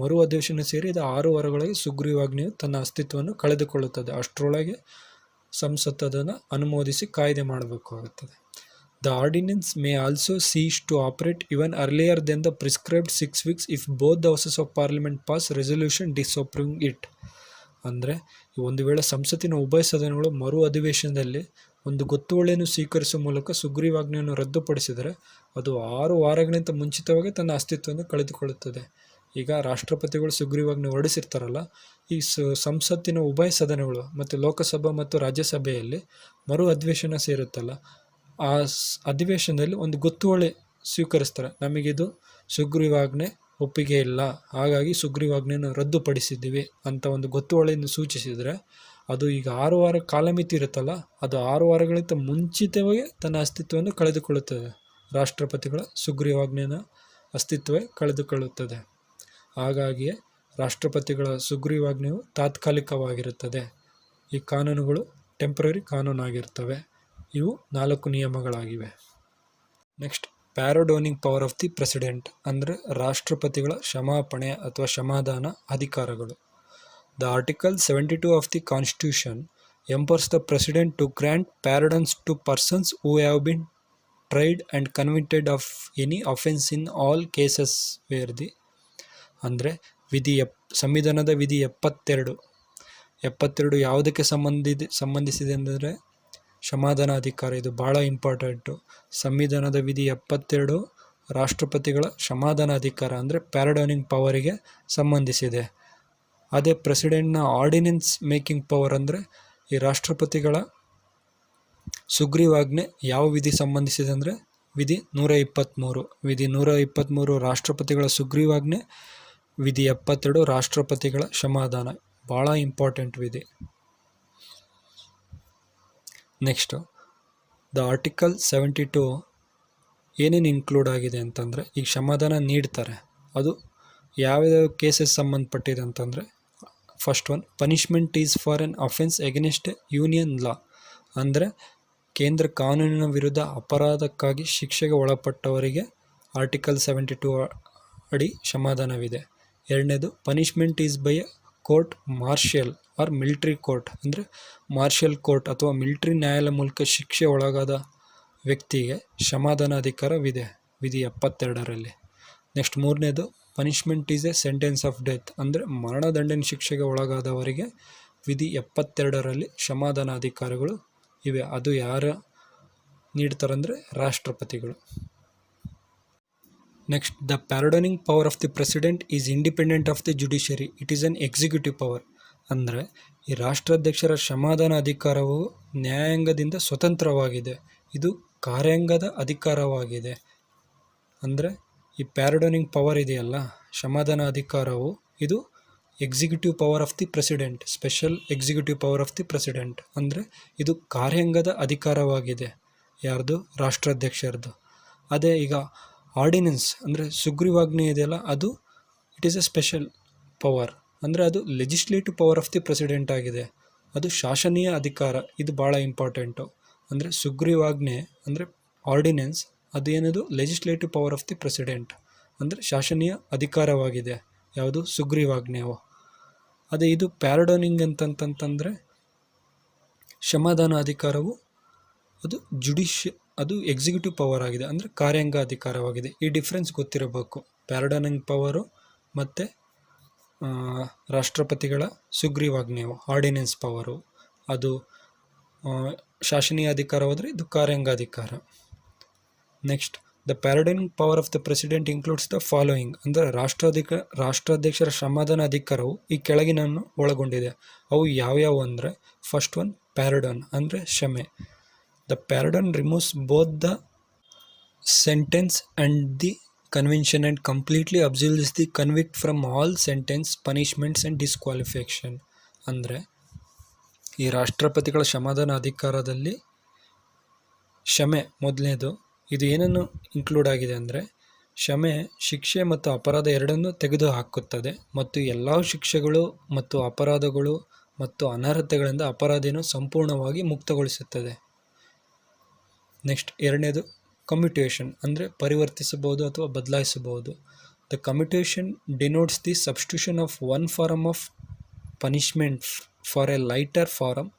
ಮರು ಅಧಿವೇಶನ ಸೇರಿ 6 ವಾರಗಳಿಗೆ ಸುಗ್ರೀವಾಜ್ಞೆಯು ತನ್ನ ಅಸ್ತಿತ್ವವನ್ನು ಕಳೆದುಕೊಳ್ಳುತ್ತದೆ. ಅಷ್ಟರೊಳಗೆ ಸಂಸತ್ತು ಅದನ್ನು ಅನುಮೋದಿಸಿ ಕಾಯ್ದೆ ಮಾಡಬೇಕಾಗುತ್ತದೆ. The ordinance may also cease to operate even earlier than the prescribed 6 weeks if both the houses of parliament pass resolution disapproving it. ಅಂದರೆ ಒಂದು ವೇಳೆ ಸಂಸತ್ತಿನ ಉಭಯ ಸದನಗಳು ಮರು ಅಧಿವೇಶನದಲ್ಲಿ ಒಂದು ಗೊತ್ತುವಳಿಯನ್ನು ಸ್ವೀಕರಿಸುವ ಮೂಲಕ ಸುಗ್ರೀವಾಜ್ಞೆಯನ್ನು ರದ್ದುಪಡಿಸಿದರೆ ಅದು 6 ವಾರಗಳಿಂದ ಮುಂಚಿತವಾಗಿ ತನ್ನ ಅಸ್ತಿತ್ವವನ್ನು ಕಳೆದುಕೊಳ್ಳುತ್ತದೆ. ಈಗ ರಾಷ್ಟ್ರಪತಿಗಳು ಸುಗ್ರೀವಾಜ್ಞೆ ಹೊರಡಿಸಿರ್ತಾರಲ್ಲ, ಈ ಸಂಸತ್ತಿನ ಉಭಯ ಸದನಗಳು ಮತ್ತು ಲೋಕಸಭಾ ಮತ್ತು ರಾಜ್ಯಸಭೆಯಲ್ಲಿ ಮರು ಅಧಿವೇಶನ ಸೇರುತ್ತಲ್ಲ, ಆ ಅಧಿವೇಶನದಲ್ಲಿ ಒಂದು ಗೊತ್ತುವಳಿ ಸ್ವೀಕರಿಸ್ತಾರೆ. ನಮಗಿದು ಸುಗ್ರೀವಾಜ್ಞೆ ಒಪ್ಪಿಗೆ ಇಲ್ಲ, ಹಾಗಾಗಿ ಸುಗ್ರೀವಾಜ್ಞೆಯನ್ನು ರದ್ದುಪಡಿಸಿದ್ದೀವಿ ಅಂತ ಒಂದು ಗೊತ್ತುವಳಿಯನ್ನು ಸೂಚಿಸಿದರೆ ಅದು ಈಗ 6 ವಾರ ಕಾಲಮಿತಿ ಇರುತ್ತಲ್ಲ, ಅದು 6 ವಾರಗಳಿಂದ ಮುಂಚಿತವಾಗಿ ತನ್ನ ಅಸ್ತಿತ್ವವನ್ನು ಕಳೆದುಕೊಳ್ಳುತ್ತದೆ. ರಾಷ್ಟ್ರಪತಿಗಳ ಸುಗ್ರೀವಾಜ್ಞೆಯ ಅಸ್ತಿತ್ವವೇ ಕಳೆದುಕೊಳ್ಳುತ್ತದೆ. ಹಾಗಾಗಿಯೇ ರಾಷ್ಟ್ರಪತಿಗಳ ಸುಗ್ರೀವಾಜ್ಞೆಯು ತಾತ್ಕಾಲಿಕವಾಗಿರುತ್ತದೆ. ಈ ಕಾನೂನುಗಳು ಟೆಂಪ್ರರಿ ಕಾನೂನಾಗಿರ್ತವೆ. ಇವು 4 ನಿಯಮಗಳಾಗಿವೆ. Next, pardoning power of the president ಅಂದರೆ ರಾಷ್ಟ್ರಪತಿಗಳ ಕ್ಷಮಾಪಣೆ ಅಥವಾ ಕ್ಷಮಾದಾನ ಅಧಿಕಾರಗಳು. The article 72 of the constitution empowers the president to grant pardons to persons who have been tried and convicted of any offence in all cases where the. ಅಂದರೆ ಸಂವಿಧಾನದ ವಿಧಿ 72 ಯಾವುದಕ್ಕೆ ಸಂಬಂಧಿಸಿದೆ ಅಂದರೆ ಕ್ಷಮಾದಾನ ಅಧಿಕಾರ. ಇದು ಭಾಳ ಇಂಪಾರ್ಟೆಂಟು. ಸಂವಿಧಾನದ ವಿಧಿ 72 ರಾಷ್ಟ್ರಪತಿಗಳ ಕ್ಷಮಾದಾನ ಅಧಿಕಾರ ಅಂದರೆ ಪ್ಯಾರಡೋನಿಂಗ್ ಪವರಿಗೆ ಸಂಬಂಧಿಸಿದೆ. ಅದೇ ಪ್ರೆಸಿಡೆಂಟ್ನ ಆರ್ಡಿನೆನ್ಸ್ ಮೇಕಿಂಗ್ ಪವರ್ ಅಂದರೆ ಈ ರಾಷ್ಟ್ರಪತಿಗಳ ಸುಗ್ರೀವಾಜ್ಞೆ ಯಾವ ವಿಧಿ ಸಂಬಂಧಿಸಿದೆ ಅಂದರೆ ವಿಧಿ 123. ವಿಧಿ 123 ರಾಷ್ಟ್ರಪತಿಗಳ ಸುಗ್ರೀವಾಜ್ಞೆ. ವಿಧಿ 72 ರಾಷ್ಟ್ರಪತಿಗಳ ಕ್ಷಮಾದಾನ. ಭಾಳ ಇಂಪಾರ್ಟೆಂಟ್ ವಿಧಿ. ನೆಕ್ಸ್ಟು ದ ಆರ್ಟಿಕಲ್ 72 ಏನೇನು ಇನ್ಕ್ಲೂಡ್ ಆಗಿದೆ ಅಂತಂದರೆ, ಈಗ ಕ್ಷಮಾದಾನ ನೀಡ್ತಾರೆ, ಅದು ಯಾವ್ಯಾವ ಕೇಸಸ್ ಸಂಬಂಧಪಟ್ಟಿದೆ ಅಂತಂದರೆ, first one, punishment is for an offence against union law, ಅಂದರೆ ಕೇಂದ್ರ ಕಾನೂನಿನ ವಿರುದ್ಧ ಅಪರಾಧಕ್ಕಾಗಿ ಶಿಕ್ಷೆಗೆ ಒಳಪಟ್ಟವರಿಗೆ ಆರ್ಟಿಕಲ್ 72 ಅಡಿ ಕ್ಷಮಾದಾನವಿದೆ. ಎರಡನೇದು, punishment is by a court martial or military court, ಅಂದರೆ ಮಾರ್ಷಿಯಲ್ ಕೋರ್ಟ್ ಅಥವಾ ಮಿಲಿಟ್ರಿ ನ್ಯಾಯಾಲಯ ಮೂಲಕ ಶಿಕ್ಷೆ ಒಳಗಾದ ವ್ಯಕ್ತಿಗೆ ಕ್ಷಮಾದಾನ ಅಧಿಕಾರವಿದೆ, ವಿಧಿ 72ರಲ್ಲಿ. ನೆಕ್ಸ್ಟ್ ಮೂರನೇದು, punishment is a sentence of death, ಅಂದರೆ ಮರಣದಂಡನೆ ಶಿಕ್ಷೆಗೆ ಒಳಗಾದವರಿಗೆ ವಿಧಿ 72ರಲ್ಲಿ ಕ್ಷಮಾದಾನ ಅಧಿಕಾರಗಳು ಇವೆ. ಅದು ಯಾರು ನೀಡ್ತಾರಂದರೆ ರಾಷ್ಟ್ರಪತಿಗಳು. Next, the pardoning power of the president is independent of the judiciary, it is an executive power, ಅಂದರೆ ಈ ರಾಷ್ಟ್ರಾಧ್ಯಕ್ಷರ ಕ್ಷಮಾದಾನ ಅಧಿಕಾರವು ನ್ಯಾಯಾಂಗದಿಂದ ಸ್ವತಂತ್ರವಾಗಿದೆ, ಇದು ಕಾರ್ಯಾಂಗದ ಅಧಿಕಾರವಾಗಿದೆ. ಅಂದರೆ ಈ ಪ್ಯಾರಡೋನಿಂಗ್ ಪವರ್ ಇದೆಯಲ್ಲ, ಕ್ಷಮಾದಾನ ಅಧಿಕಾರವು ಇದು executive power of the president, special executive power of the president, ಅಂದರೆ ಇದು ಕಾರ್ಯಾಂಗದ ಅಧಿಕಾರವಾಗಿದೆ. ಯಾರ್ದು? ರಾಷ್ಟ್ರಾಧ್ಯಕ್ಷರದು. ಅದೇ ಈಗ ಆರ್ಡಿನೆನ್ಸ್ ಅಂದರೆ ಸುಗ್ರೀವಾಜ್ಞೆ ಇದೆಯಲ್ಲ, ಅದು it is A special power, ಅಂದರೆ ಅದು legislative power of the president ಆಗಿದೆ, ಅದು ಶಾಸನೀಯ ಅಧಿಕಾರ. ಇದು ಭಾಳ ಇಂಪಾರ್ಟೆಂಟು. ಅಂದರೆ ಸುಗ್ರೀವಾಜ್ಞೆ ಅಂದರೆ ಆರ್ಡಿನೆನ್ಸ್ ಅದು ಏನದು legislative power of the president, ಅಂದರೆ ಶಾಸನೀಯ ಅಧಿಕಾರವಾಗಿದೆ. ಯಾವುದು? ಸುಗ್ರೀವಾಜ್ಞೆಯು. ಅದೇ ಇದು ಪ್ಯಾರಡೋನಿಂಗ್ ಅಂತಂತಂತಂದರೆ ಕ್ಷಮಾದಾನ ಅಧಿಕಾರವು ಅದು ಎಕ್ಸಿಕ್ಯೂಟಿವ್ ಪವರ್ ಆಗಿದೆ, ಅಂದರೆ ಕಾರ್ಯಾಂಗ ಅಧಿಕಾರವಾಗಿದೆ. ಈ ಡಿಫ್ರೆನ್ಸ್ ಗೊತ್ತಿರಬೇಕು, ಪ್ಯಾರಡೋನಿಂಗ್ ಪವರು ಮತ್ತು ರಾಷ್ಟ್ರಪತಿಗಳ ಸುಗ್ರೀವಾಜ್ಞೆಯು ಆರ್ಡಿನೆನ್ಸ್ ಪವರು, ಅದು ಶಾಸನೀಯ ಅಧಿಕಾರವಾದರೆ ಇದು ಕಾರ್ಯಾಂಗ ಅಧಿಕಾರ. Next, the pardoning power of the president includes the following, ಅಂದರೆ ರಾಷ್ಟ್ರಾಧ್ಯಕ್ಷರ ಕ್ಷಮಾದಾನ ಅಧಿಕಾರವು ಈ ಕೆಳಗಿನನ್ನು ಒಳಗೊಂಡಿದೆ. ಅವು ಯಾವ್ಯಾವು ಅಂದರೆ, ಫಸ್ಟ್ ಒನ್, ಪ್ಯಾರಡೋನ್ ಅಂದರೆ ಕ್ಷಮೆ. The pardon removes both the sentence and the conviction and completely absolves the convict from all sentence, punishments and disqualification. ಅಂದರೆ ಈ ರಾಷ್ಟ್ರಪತಿಗಳ ಕ್ಷಮಾದಾನ ಅಧಿಕಾರದಲ್ಲಿ ಕ್ಷಮೆ ಮೊದಲನೇದು. ಇದು ಏನನ್ನು ಇನ್ಕ್ಲೂಡ್ ಆಗಿದೆ ಅಂದರೆ, ಕ್ಷಮೆ ಶಿಕ್ಷೆ ಮತ್ತು ಅಪರಾಧ ಎರಡನ್ನೂ ತೆಗೆದು ಹಾಕುತ್ತದೆ ಮತ್ತು ಎಲ್ಲ ಶಿಕ್ಷೆಗಳು ಮತ್ತು ಅಪರಾಧಗಳು ಮತ್ತು ಅನರ್ಹತೆಗಳಿಂದ ಅಪರಾಧಿಯನ್ನು ಸಂಪೂರ್ಣವಾಗಿ ಮುಕ್ತಗೊಳಿಸುತ್ತದೆ. ನೆಕ್ಸ್ಟ್, ಎರಡನೇದು ಕಮ್ಯುಟೇಷನ್, ಅಂದರೆ ಪರಿವರ್ತಿಸಬಹುದು ಅಥವಾ ಬದಲಾಯಿಸಬಹುದು. The commutation denotes the substitution of one form of punishment for a lighter form.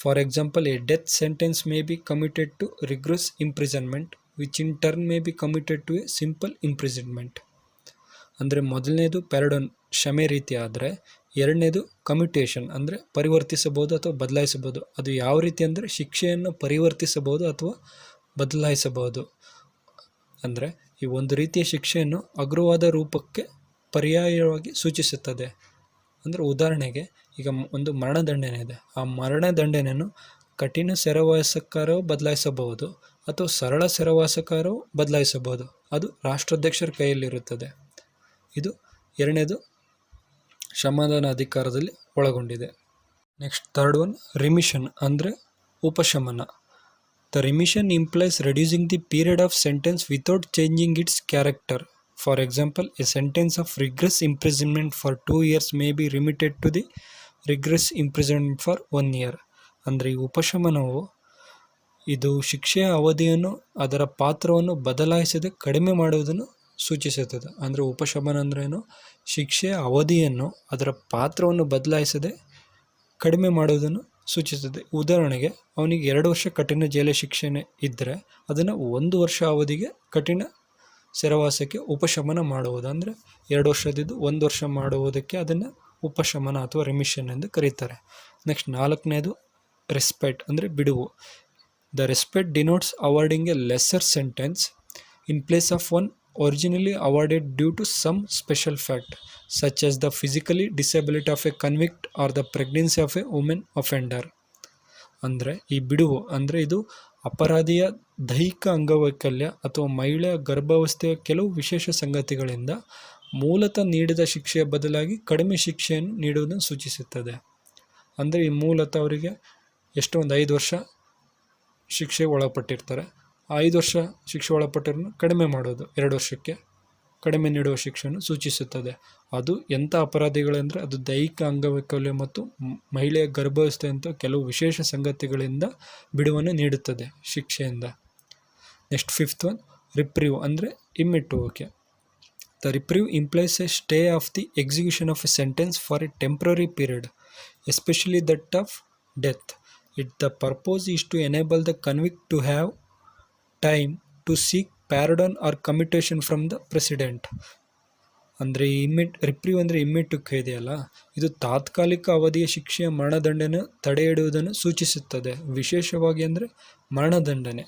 For example, a death sentence may be commuted to rigorous imprisonment which in turn may be commuted to a simple imprisonment. ಅಂದರೆ ಮೊದಲನೇದು ಪ್ಯಾರಡೋನ್ ಕ್ಷಮೆ ರೀತಿ ಆದರೆ, ಎರಡನೇದು commutation ಅಂದರೆ ಪರಿವರ್ತಿಸಬಹುದು ಅಥವಾ ಬದಲಾಯಿಸಬಹುದು. ಅದು ಯಾವ ರೀತಿ ಅಂದರೆ ಶಿಕ್ಷೆಯನ್ನು ಪರಿವರ್ತಿಸಬಹುದು ಅಥವಾ ಬದಲಾಯಿಸಬಹುದು. ಅಂದರೆ ಈ ಒಂದು ರೀತಿಯ ಶಿಕ್ಷೆಯನ್ನು ಹಗುರವಾದ ರೂಪಕ್ಕೆ ಪರ್ಯಾಯವಾಗಿ ಸೂಚಿಸುತ್ತದೆ. ಅಂದರೆ ಉದಾಹರಣೆಗೆ, ಈಗ ಒಂದು ಮರಣದಂಡನೆ ಇದೆ, ಆ ಮರಣದಂಡನೆಯನ್ನು ಕಠಿಣ ಸೆರೆವಾಸಕ್ಕಾರವು ಬದಲಾಯಿಸಬಹುದು ಅಥವಾ ಸರಳ ಸೆರೆವಾಸಕ್ಕಾರವು ಬದಲಾಯಿಸಬಹುದು. ಅದು ರಾಷ್ಟ್ರಾಧ್ಯಕ್ಷರ ಕೈಯಲ್ಲಿರುತ್ತದೆ. ಇದು ಎರಡನೇದು ಕ್ಷಮಾದಾನ ಅಧಿಕಾರದಲ್ಲಿ ಒಳಗೊಂಡಿದೆ. ನೆಕ್ಸ್ಟ್, ಥರ್ಡ್ ಒನ್, ರಿಮಿಷನ್ ಅಂದರೆ ಉಪಶಮನ. The remission implies reducing the period of sentence without changing its character. For example, a sentence of rigorous imprisonment for 2 years may be remitted to the rigorous imprisonment for 1 year. ಅಂದರೆ ಈ ಉಪಶಮನವು ಇದು ಶಿಕ್ಷೆಯ ಅವಧಿಯನ್ನು ಅದರ ಪಾತ್ರವನ್ನು ಬದಲಾಯಿಸದೆ ಕಡಿಮೆ ಮಾಡುವುದನ್ನು ಸೂಚಿಸುತ್ತದೆ. ಅಂದರೆ ಉಪಶಮನ ಅಂದ್ರೇನು? ಶಿಕ್ಷೆಯ ಅವಧಿಯನ್ನು ಅದರ ಪಾತ್ರವನ್ನು ಬದಲಾಯಿಸದೆ ಕಡಿಮೆ ಮಾಡುವುದನ್ನು ಸೂಚಿಸುತ್ತದೆ. ಉದಾಹರಣೆಗೆ, ಅವನಿಗೆ 2 ವರ್ಷ ಕಠಿಣ ಜೈಲು ಶಿಕ್ಷೆ ಇದ್ದರೆ ಅದನ್ನು 1 ವರ್ಷ ಅವಧಿಗೆ ಕಠಿಣ ಸೆರೆವಾಸಕ್ಕೆ ಉಪಶಮನ ಮಾಡುವುದು. ಅಂದರೆ 2 ವರ್ಷದಿದ್ದು 1 ವರ್ಷ ಮಾಡುವುದಕ್ಕೆ ಅದನ್ನು ಉಪಶಮನ ಅಥವಾ ರಿಮಿಷನ್ ಎಂದು ಕರೀತಾರೆ. ನೆಕ್ಸ್ಟ್, ನಾಲ್ಕನೇದು ರೆಸ್ಪೆಕ್ಟ್ ಅಂದರೆ ಬಿಡುವು. The respect denotes awarding A lesser sentence in place of one originally awarded due to some special fact such as the physically disability of a convict or the pregnancy of a woman offender. ಅಂದರೆ ಈ ಬಿಡುವು ಅಂದರೆ ಇದು ಅಪರಾಧಿಯ ದೈಹಿಕ ಅಂಗವೈಕಲ್ಯ ಅಥವಾ ಮಹಿಳೆಯ ಗರ್ಭಾವಸ್ಥೆಯ ಕೆಲವು ವಿಶೇಷ ಸಂಗತಿಗಳಿಂದ ಮೂಲತಃ ನೀಡಿದ ಶಿಕ್ಷೆಯ ಬದಲಾಗಿ ಕಡಿಮೆ ಶಿಕ್ಷೆಯನ್ನು ನೀಡುವುದನ್ನು ಸೂಚಿಸುತ್ತದೆ. ಅಂದರೆ ಈ ಮೂಲತಃ ಅವರಿಗೆ ಒಂದು 5 ವರ್ಷ ಶಿಕ್ಷೆ ಒಳಪಟ್ಟಿರ್ತಾರೆ, 5 ವರ್ಷ ಶಿಕ್ಷೆ ಒಳಪಟ್ಟಿರೋನು ಕಡಿಮೆ ಮಾಡೋದು, 2 ವರ್ಷಕ್ಕೆ ಕಡಿಮೆ ನೀಡುವ ಶಿಕ್ಷೆಯನ್ನು ಸೂಚಿಸುತ್ತದೆ. ಅದು ಎಂಥ ಅಪರಾಧಿಗಳೆಂದರೆ ಅದು ದೈಹಿಕ ಅಂಗವೈಕಲ್ಯ ಮತ್ತು ಮಹಿಳೆಯ ಗರ್ಭಾವಸ್ಥೆ ಅಂತ ಕೆಲವು ವಿಶೇಷ ಸಂಗತಿಗಳಿಂದ ಬಿಡುವನ್ನು ನೀಡುತ್ತದೆ ಶಿಕ್ಷೆಯಿಂದ. ನೆಕ್ಸ್ಟ್ 5th ಒನ್ ರಿಪ್ರೀವ್ ಅಂದರೆ ಹಿಮ್ಮೆಟ್ಟುವಿಕೆ. The reprieve implies a stay of the execution of a sentence for a temporary period, especially that of death. The purpose is to enable the convict to have time to seek pardon or commutation from the President. ಅಂದರೆ reprieve ಅಂದರೆ ಹಿಮ್ಮೆಟ್ಟುವಿಕೆ ಇದೆಯಲ್ಲ, ಇದು ತಾತ್ಕಾಲಿಕ ಅವಧಿಯ ಶಿಕ್ಷೆಯ ಮರಣದಂಡನೆ ತಡೆ ಹಿಡಿಯುವುದನ್ನು ಸೂಚಿಸುತ್ತದೆ, ವಿಶೇಷವಾಗಿ ಅಂದರೆ ಮರಣದಂಡನೆ.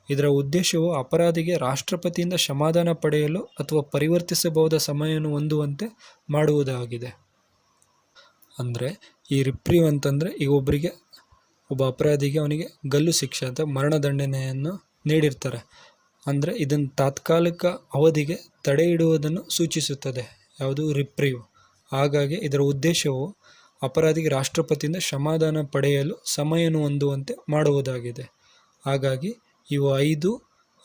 ಇದರ ಉದ್ದೇಶವು ಅಪರಾಧಿಗೆ ರಾಷ್ಟ್ರಪತಿಯಿಂದ ಕ್ಷಮಾದಾನ ಪಡೆಯಲು ಅಥವಾ ಪರಿವರ್ತಿಸಬಹುದಾದ ಸಮಯವನ್ನು ಹೊಂದುವಂತೆ ಮಾಡುವುದಾಗಿದೆ. ಅಂದರೆ ಈ ರಿಪ್ರೀವ್ ಅಂತಂದರೆ ಈಗ ಒಬ್ಬ ಅಪರಾಧಿಗೆ ಅವನಿಗೆ ಗಲ್ಲು ಶಿಕ್ಷೆ ಅಂತ ಮರಣದಂಡನೆಯನ್ನು ನೀಡಿರ್ತಾರೆ. ಅಂದರೆ ಇದನ್ನು ತಾತ್ಕಾಲಿಕ ಅವಧಿಗೆ ತಡೆ ಹಿಡುವುದನ್ನು ಸೂಚಿಸುತ್ತದೆ, ಯಾವುದು ರಿಪ್ರೀವ್. ಹಾಗಾಗಿ ಇದರ ಉದ್ದೇಶವು ಅಪರಾಧಿಗೆ ರಾಷ್ಟ್ರಪತಿಯಿಂದ ಕ್ಷಮಾದಾನ ಪಡೆಯಲು ಸಮಯವನ್ನು ಹೊಂದುವಂತೆ ಮಾಡುವುದಾಗಿದೆ. ಹಾಗಾಗಿ ಇವು 5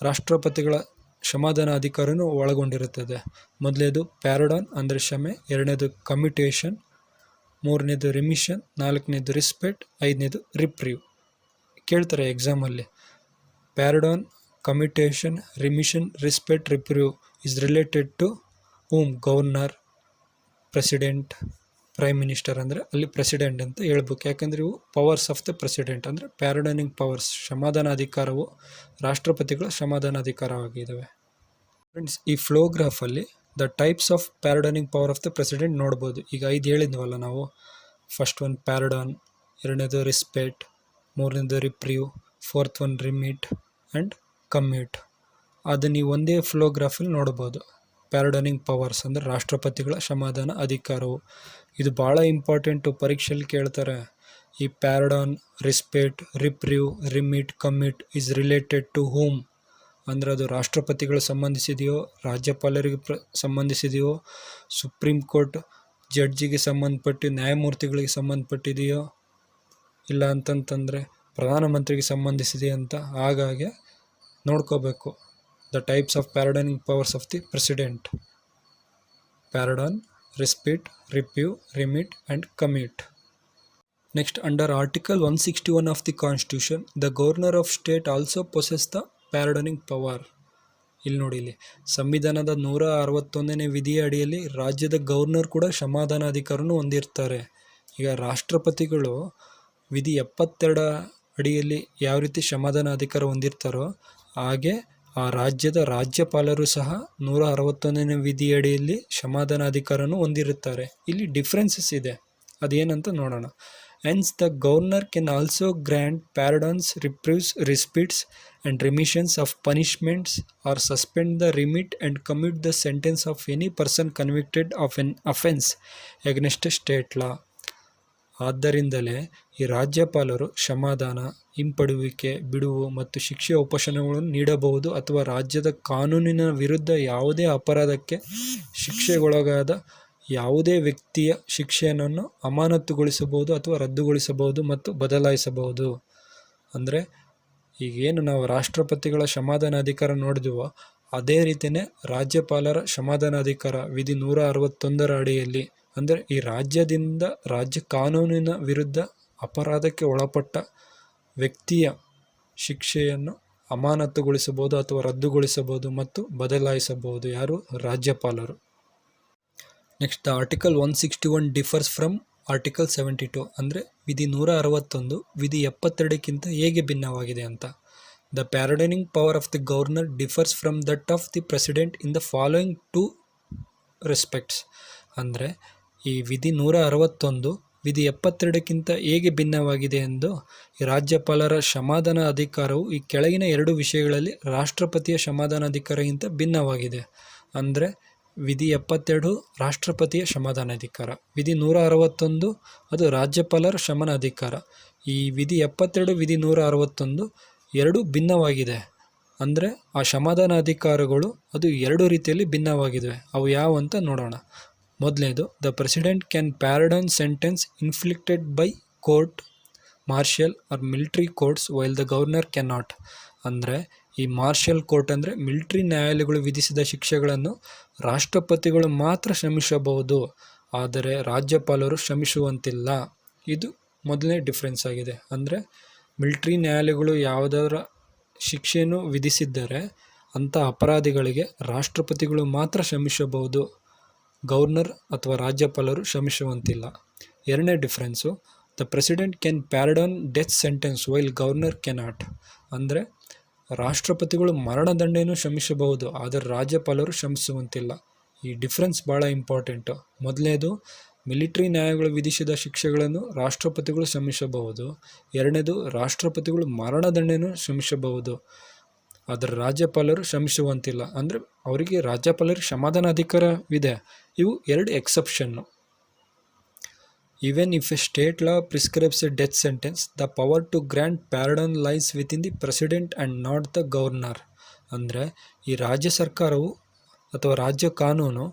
ರಾಷ್ಟ್ರಪತಿಗಳ ಕ್ಷಮಾದಾನ ಅಧಿಕಾರವನ್ನು ಒಳಗೊಂಡಿರುತ್ತದೆ. ಮೊದಲನೇದು ಪ್ಯಾರಡಾನ್ ಅಂದರೆ ಕ್ಷಮೆ, 2ನೇದು ಕಮ್ಯುಟೇಷನ್, 3ನೇದು ರಿಮಿಷನ್, 4ನೇದು ರಿಸ್ಪೆಕ್ಟ್, 5ನೇದು ರಿಪ್ರೀವ್. ಕೇಳ್ತಾರೆ ಎಕ್ಸಾಮಲ್ಲಿ, pardon, commutation, remission, respite, reprieve is related to whom? Governor, president, prime minister. ಅಂದರೆ ಅಲ್ಲಿ ಪ್ರೆಸಿಡೆಂಟ್ ಅಂತ ಹೇಳ್ಬೇಕು, ಯಾಕಂದರೆ ಇವು ಪವರ್ಸ್ ಆಫ್ ದ ಪ್ರೆಸಿಡೆಂಟ್. ಅಂದರೆ ಪ್ಯಾರಡನಿಂಗ್ ಪವರ್ಸ್, ಕ್ಷಮಾದಾನ ಅಧಿಕಾರವು ರಾಷ್ಟ್ರಪತಿಗಳ ಕ್ಷಮಾದಾನ ಅಧಿಕಾರವಾಗಿದ್ದಾವೆ. ಫ್ರೆಂಡ್ಸ್, ಈ ಫ್ಲೋಗ್ರಾಫಲ್ಲಿ the types of pardoning power of the president ನೋಡ್ಬೋದು. ಈಗ 5 ಹೇಳಿದ್ವಲ್ಲ ನಾವು. ಫಸ್ಟ್ ಒನ್ ಪ್ಯಾರಡಾನ್, 2ನೇದು ರಿಸ್ಪೆಕ್ಟ್, 3ನೇದು reprieve, 4th one remit and commute. ಅದನ್ನು ನೀವು ಒಂದೇ ಫ್ಲೋಗ್ರಾಫಲ್ಲಿ ನೋಡ್ಬೋದು. ಪ್ಯಾರಡನಿಂಗ್ ಪವರ್ಸ್ ಅಂದರೆ ರಾಷ್ಟ್ರಪತಿಗಳ ಕ್ಷಮಾದಾನ ಅಧಿಕಾರವು. ಇದು ಭಾಳ ಇಂಪಾರ್ಟೆಂಟು, ಪರೀಕ್ಷೆಯಲ್ಲಿ ಕೇಳ್ತಾರೆ. ಈ pardon, respite, reprieve, remit, commute is related to whom? ಅಂದರೆ ಅದು ರಾಷ್ಟ್ರಪತಿಗಳು ಸಂಬಂಧಿಸಿದೆಯೋ, ರಾಜ್ಯಪಾಲರಿಗೆ ಸಂಬಂಧಿಸಿದೆಯೋ, ಸುಪ್ರೀಂ ಕೋರ್ಟ್ ಜಡ್ಜಿಗೆ ಸಂಬಂಧಪಟ್ಟು ನ್ಯಾಯಮೂರ್ತಿಗಳಿಗೆ ಸಂಬಂಧಪಟ್ಟಿದೆಯೋ, ಇಲ್ಲ ಅಂತಂತಂದರೆ ಪ್ರಧಾನಮಂತ್ರಿಗೆ ಸಂಬಂಧಿಸಿದೆಯೋ ಅಂತ. ಹಾಗಾಗಿ ನೋಡ್ಕೋಬೇಕು the types of pardoning powers of the president: pardon, respite, reprieve, remit and commute. Next, under article 161 of the constitution, the governor of state also possess the pardoning power. ಇಲ್ಲಿ ನೋಡಿ, ಇಲ್ಲಿ ಸಂವಿಧಾನದ 161ನೇ ವಿಧಿಯ ಅಡಿಯಲ್ಲಿ ರಾಜ್ಯದ ಗವರ್ನರ್ ಕೂಡ ಕ್ಷಮಾದಾನ ಅಧಿಕಾರವನ್ನು ಹೊಂದಿರ್ತಾರೆ. ಈಗ ರಾಷ್ಟ್ರಪತಿಗಳು ವಿಧಿ 72 ಅಡಿಯಲ್ಲಿ ಯಾವ ರೀತಿ ಕ್ಷಮಾದಾನ ಅಧಿಕಾರ ಹೊಂದಿರ್ತಾರೋ ಹಾಗೆ ಆ ರಾಜ್ಯದ ರಾಜ್ಯಪಾಲರು ಸಹ 161ನೇ ವಿಧಿಯಡಿಯಲ್ಲಿ ಕ್ಷಮಾದಾನ ಅಧಿಕಾರವನ್ನು ಹೊಂದಿರುತ್ತಾರೆ. ಇಲ್ಲಿ ಡಿಫ್ರೆನ್ಸಸ್ ಇದೆ, ಅದೇನಂತ ನೋಡೋಣ. Hence, the governor can also grant pardons, reprieves, respites, and remissions of punishments, or suspend the remit and commute the sentence of any person convicted of an offence against a state law. ಆದ್ದರಿಂದಲೇ ಈ ರಾಜ್ಯಪಾಲರು ಕ್ಷಮಾದಾನ, ಹಿಂಪಡುವಿಕೆ, ಬಿಡುವು ಮತ್ತು ಶಿಕ್ಷೆಯ ಉಪಶಮನಗಳನ್ನು ನೀಡಬಹುದು ಅಥವಾ ರಾಜ್ಯದ ಕಾನೂನಿನ ವಿರುದ್ಧ ಯಾವುದೇ ಅಪರಾಧಕ್ಕೆ ಶಿಕ್ಷೆಗೊಳಗಾದ ಯಾವುದೇ ವ್ಯಕ್ತಿಯ ಶಿಕ್ಷೆಯನ್ನು ಅಮಾನತುಗೊಳಿಸಬಹುದು ಅಥವಾ ರದ್ದುಗೊಳಿಸಬಹುದು ಮತ್ತು ಬದಲಾಯಿಸಬಹುದು. ಅಂದರೆ ಈಗೇನು ನಾವು ರಾಷ್ಟ್ರಪತಿಗಳ ಕ್ಷಮಾದಾನ ಅಧಿಕಾರ ನೋಡಿದೆವೋ ಅದೇ ರೀತಿಯೇ ರಾಜ್ಯಪಾಲರ ಕ್ಷಮಾದಾನ ಅಧಿಕಾರ ವಿಧಿ 161 ಅಡಿಯಲ್ಲಿ. ಅಂದರೆ ಈ ರಾಜ್ಯ ಕಾನೂನಿನ ವಿರುದ್ಧ ಅಪರಾಧಕ್ಕೆ ಒಳಪಟ್ಟ ವ್ಯಕ್ತಿಯ ಶಿಕ್ಷೆಯನ್ನು ಅಮಾನತುಗೊಳಿಸಬಹುದು ಅಥವಾ ರದ್ದುಗೊಳಿಸಬಹುದು ಮತ್ತು ಬದಲಾಯಿಸಬಹುದು. ಯಾರು? ರಾಜ್ಯಪಾಲರು. Next, the article 161 differs from article 72. ಅಂದರೆ ವಿಧಿ 161 ವಿಧಿ 72ಕ್ಕಿಂತ ಹೇಗೆ ಭಿನ್ನವಾಗಿದೆ ಅಂತ. The pardoning power of the governor differs from that of the president in the following 2 respects. ಅಂದರೆ ಈ ವಿಧಿ 161 ವಿಧಿ 72ಕ್ಕಿಂತ ಹೇಗೆ ಭಿನ್ನವಾಗಿದೆ ಎಂದು ಈ ರಾಜ್ಯಪಾಲರ ಕ್ಷಮಾದಾನ ಅಧಿಕಾರವು ಈ ಕೆಳಗಿನ 2 ವಿಷಯಗಳಲ್ಲಿ ರಾಷ್ಟ್ರಪತಿಯ ಕ್ಷಮಾದಾನ ಅಧಿಕಾರಕ್ಕಿಂತ ಭಿನ್ನವಾಗಿದೆ. ಅಂದರೆ ವಿಧಿ 72 ರಾಷ್ಟ್ರಪತಿಯ ಕ್ಷಮಾದಾನ ಅಧಿಕಾರ, ವಿಧಿ 161 ಅದು ರಾಜ್ಯಪಾಲರ ಕ್ಷಮನ ಅಧಿಕಾರ. ಈ ವಿಧಿ 72 ವಿಧಿ 161 ಎರಡು ಭಿನ್ನವಾಗಿದೆ. ಅಂದರೆ ಆ ಕ್ಷಮಾದಾನ ಅಧಿಕಾರಗಳು ಅದು ಎರಡು ರೀತಿಯಲ್ಲಿ ಭಿನ್ನವಾಗಿವೆ. ಅವು ಯಾವ ಅಂತ ನೋಡೋಣ. ಮೊದಲನೇದು, the president can pardon sentence inflicted by court martial or military courts while the governor cannot ನಾಟ್. ಅಂದರೆ ಈ ಮಾರ್ಷಲ್ ಕೋರ್ಟ್ ಅಂದರೆ ಮಿಲಿಟರಿ ನ್ಯಾಯಾಲಯಗಳು ವಿಧಿಸಿದ ಶಿಕ್ಷೆಗಳನ್ನು ರಾಷ್ಟ್ರಪತಿಗಳು ಮಾತ್ರ ಕ್ಷಮಿಸಬಹುದು, ಆದರೆ ರಾಜ್ಯಪಾಲರು ಕ್ಷಮಿಸುವಂತಿಲ್ಲ. ಇದು ಮೊದಲನೇ ಡಿಫ್ರೆನ್ಸ್ ಆಗಿದೆ. ಅಂದರೆ ಮಿಲಿಟರಿ ನ್ಯಾಯಾಲಯಗಳು ಯಾವುದರ ಶಿಕ್ಷೆಯನ್ನು ವಿಧಿಸಿದ್ದರೆ ಅಂಥ ಅಪರಾಧಿಗಳಿಗೆ ರಾಷ್ಟ್ರಪತಿಗಳು ಮಾತ್ರ ಕ್ಷಮಿಸಬಹುದು, ಗವರ್ನರ್ ಅಥವಾ ರಾಜ್ಯಪಾಲರು ಕ್ಷಮಿಸುವಂತಿಲ್ಲ. ಎರಡನೇ difference, the president can pardon death sentence while governor cannot. ಅಂದರೆ ರಾಷ್ಟ್ರಪತಿಗಳು ಮರಣದಂಡನೆಯನ್ನು ಕ್ಷಮಿಸಬಹುದು, ಆದರೆ ರಾಜ್ಯಪಾಲರು ಕ್ಷಮಿಸುವಂತಿಲ್ಲ. ಈ ಡಿಫ್ರೆನ್ಸ್ ಭಾಳ ಇಂಪಾರ್ಟೆಂಟು. ಮೊದಲನೇದು, ಮಿಲಿಟರಿ ನ್ಯಾಯಗಳು ವಿಧಿಸಿದ ಶಿಕ್ಷೆಗಳನ್ನು ರಾಷ್ಟ್ರಪತಿಗಳು ಕ್ಷಮಿಸಬಹುದು. ಎರಡನೇದು, ರಾಷ್ಟ್ರಪತಿಗಳು ಮರಣದಂಡನೆಯನ್ನು ಕ್ಷಮಿಸಬಹುದು, ಆದರೆ ರಾಜ್ಯಪಾಲರು ಕ್ಷಮಿಸುವಂತಿಲ್ಲ. ಅಂದರೆ ಅವರಿಗೆ ರಾಜ್ಯಪಾಲರಿಗೆ ಕ್ಷಮಾದಾನ ಅಧಿಕಾರವಿದೆ. ಇವು ಎರಡು ಎಕ್ಸೆಪ್ಷನ್ನು. Even if a state law prescribes a death sentence, the power to grant pardon lies within the president and not the governor. ಅಂದರೆ ಈ ರಾಜ್ಯ ಸರ್ಕಾರವು ಅಥವಾ ರಾಜ್ಯ ಕಾನೂನು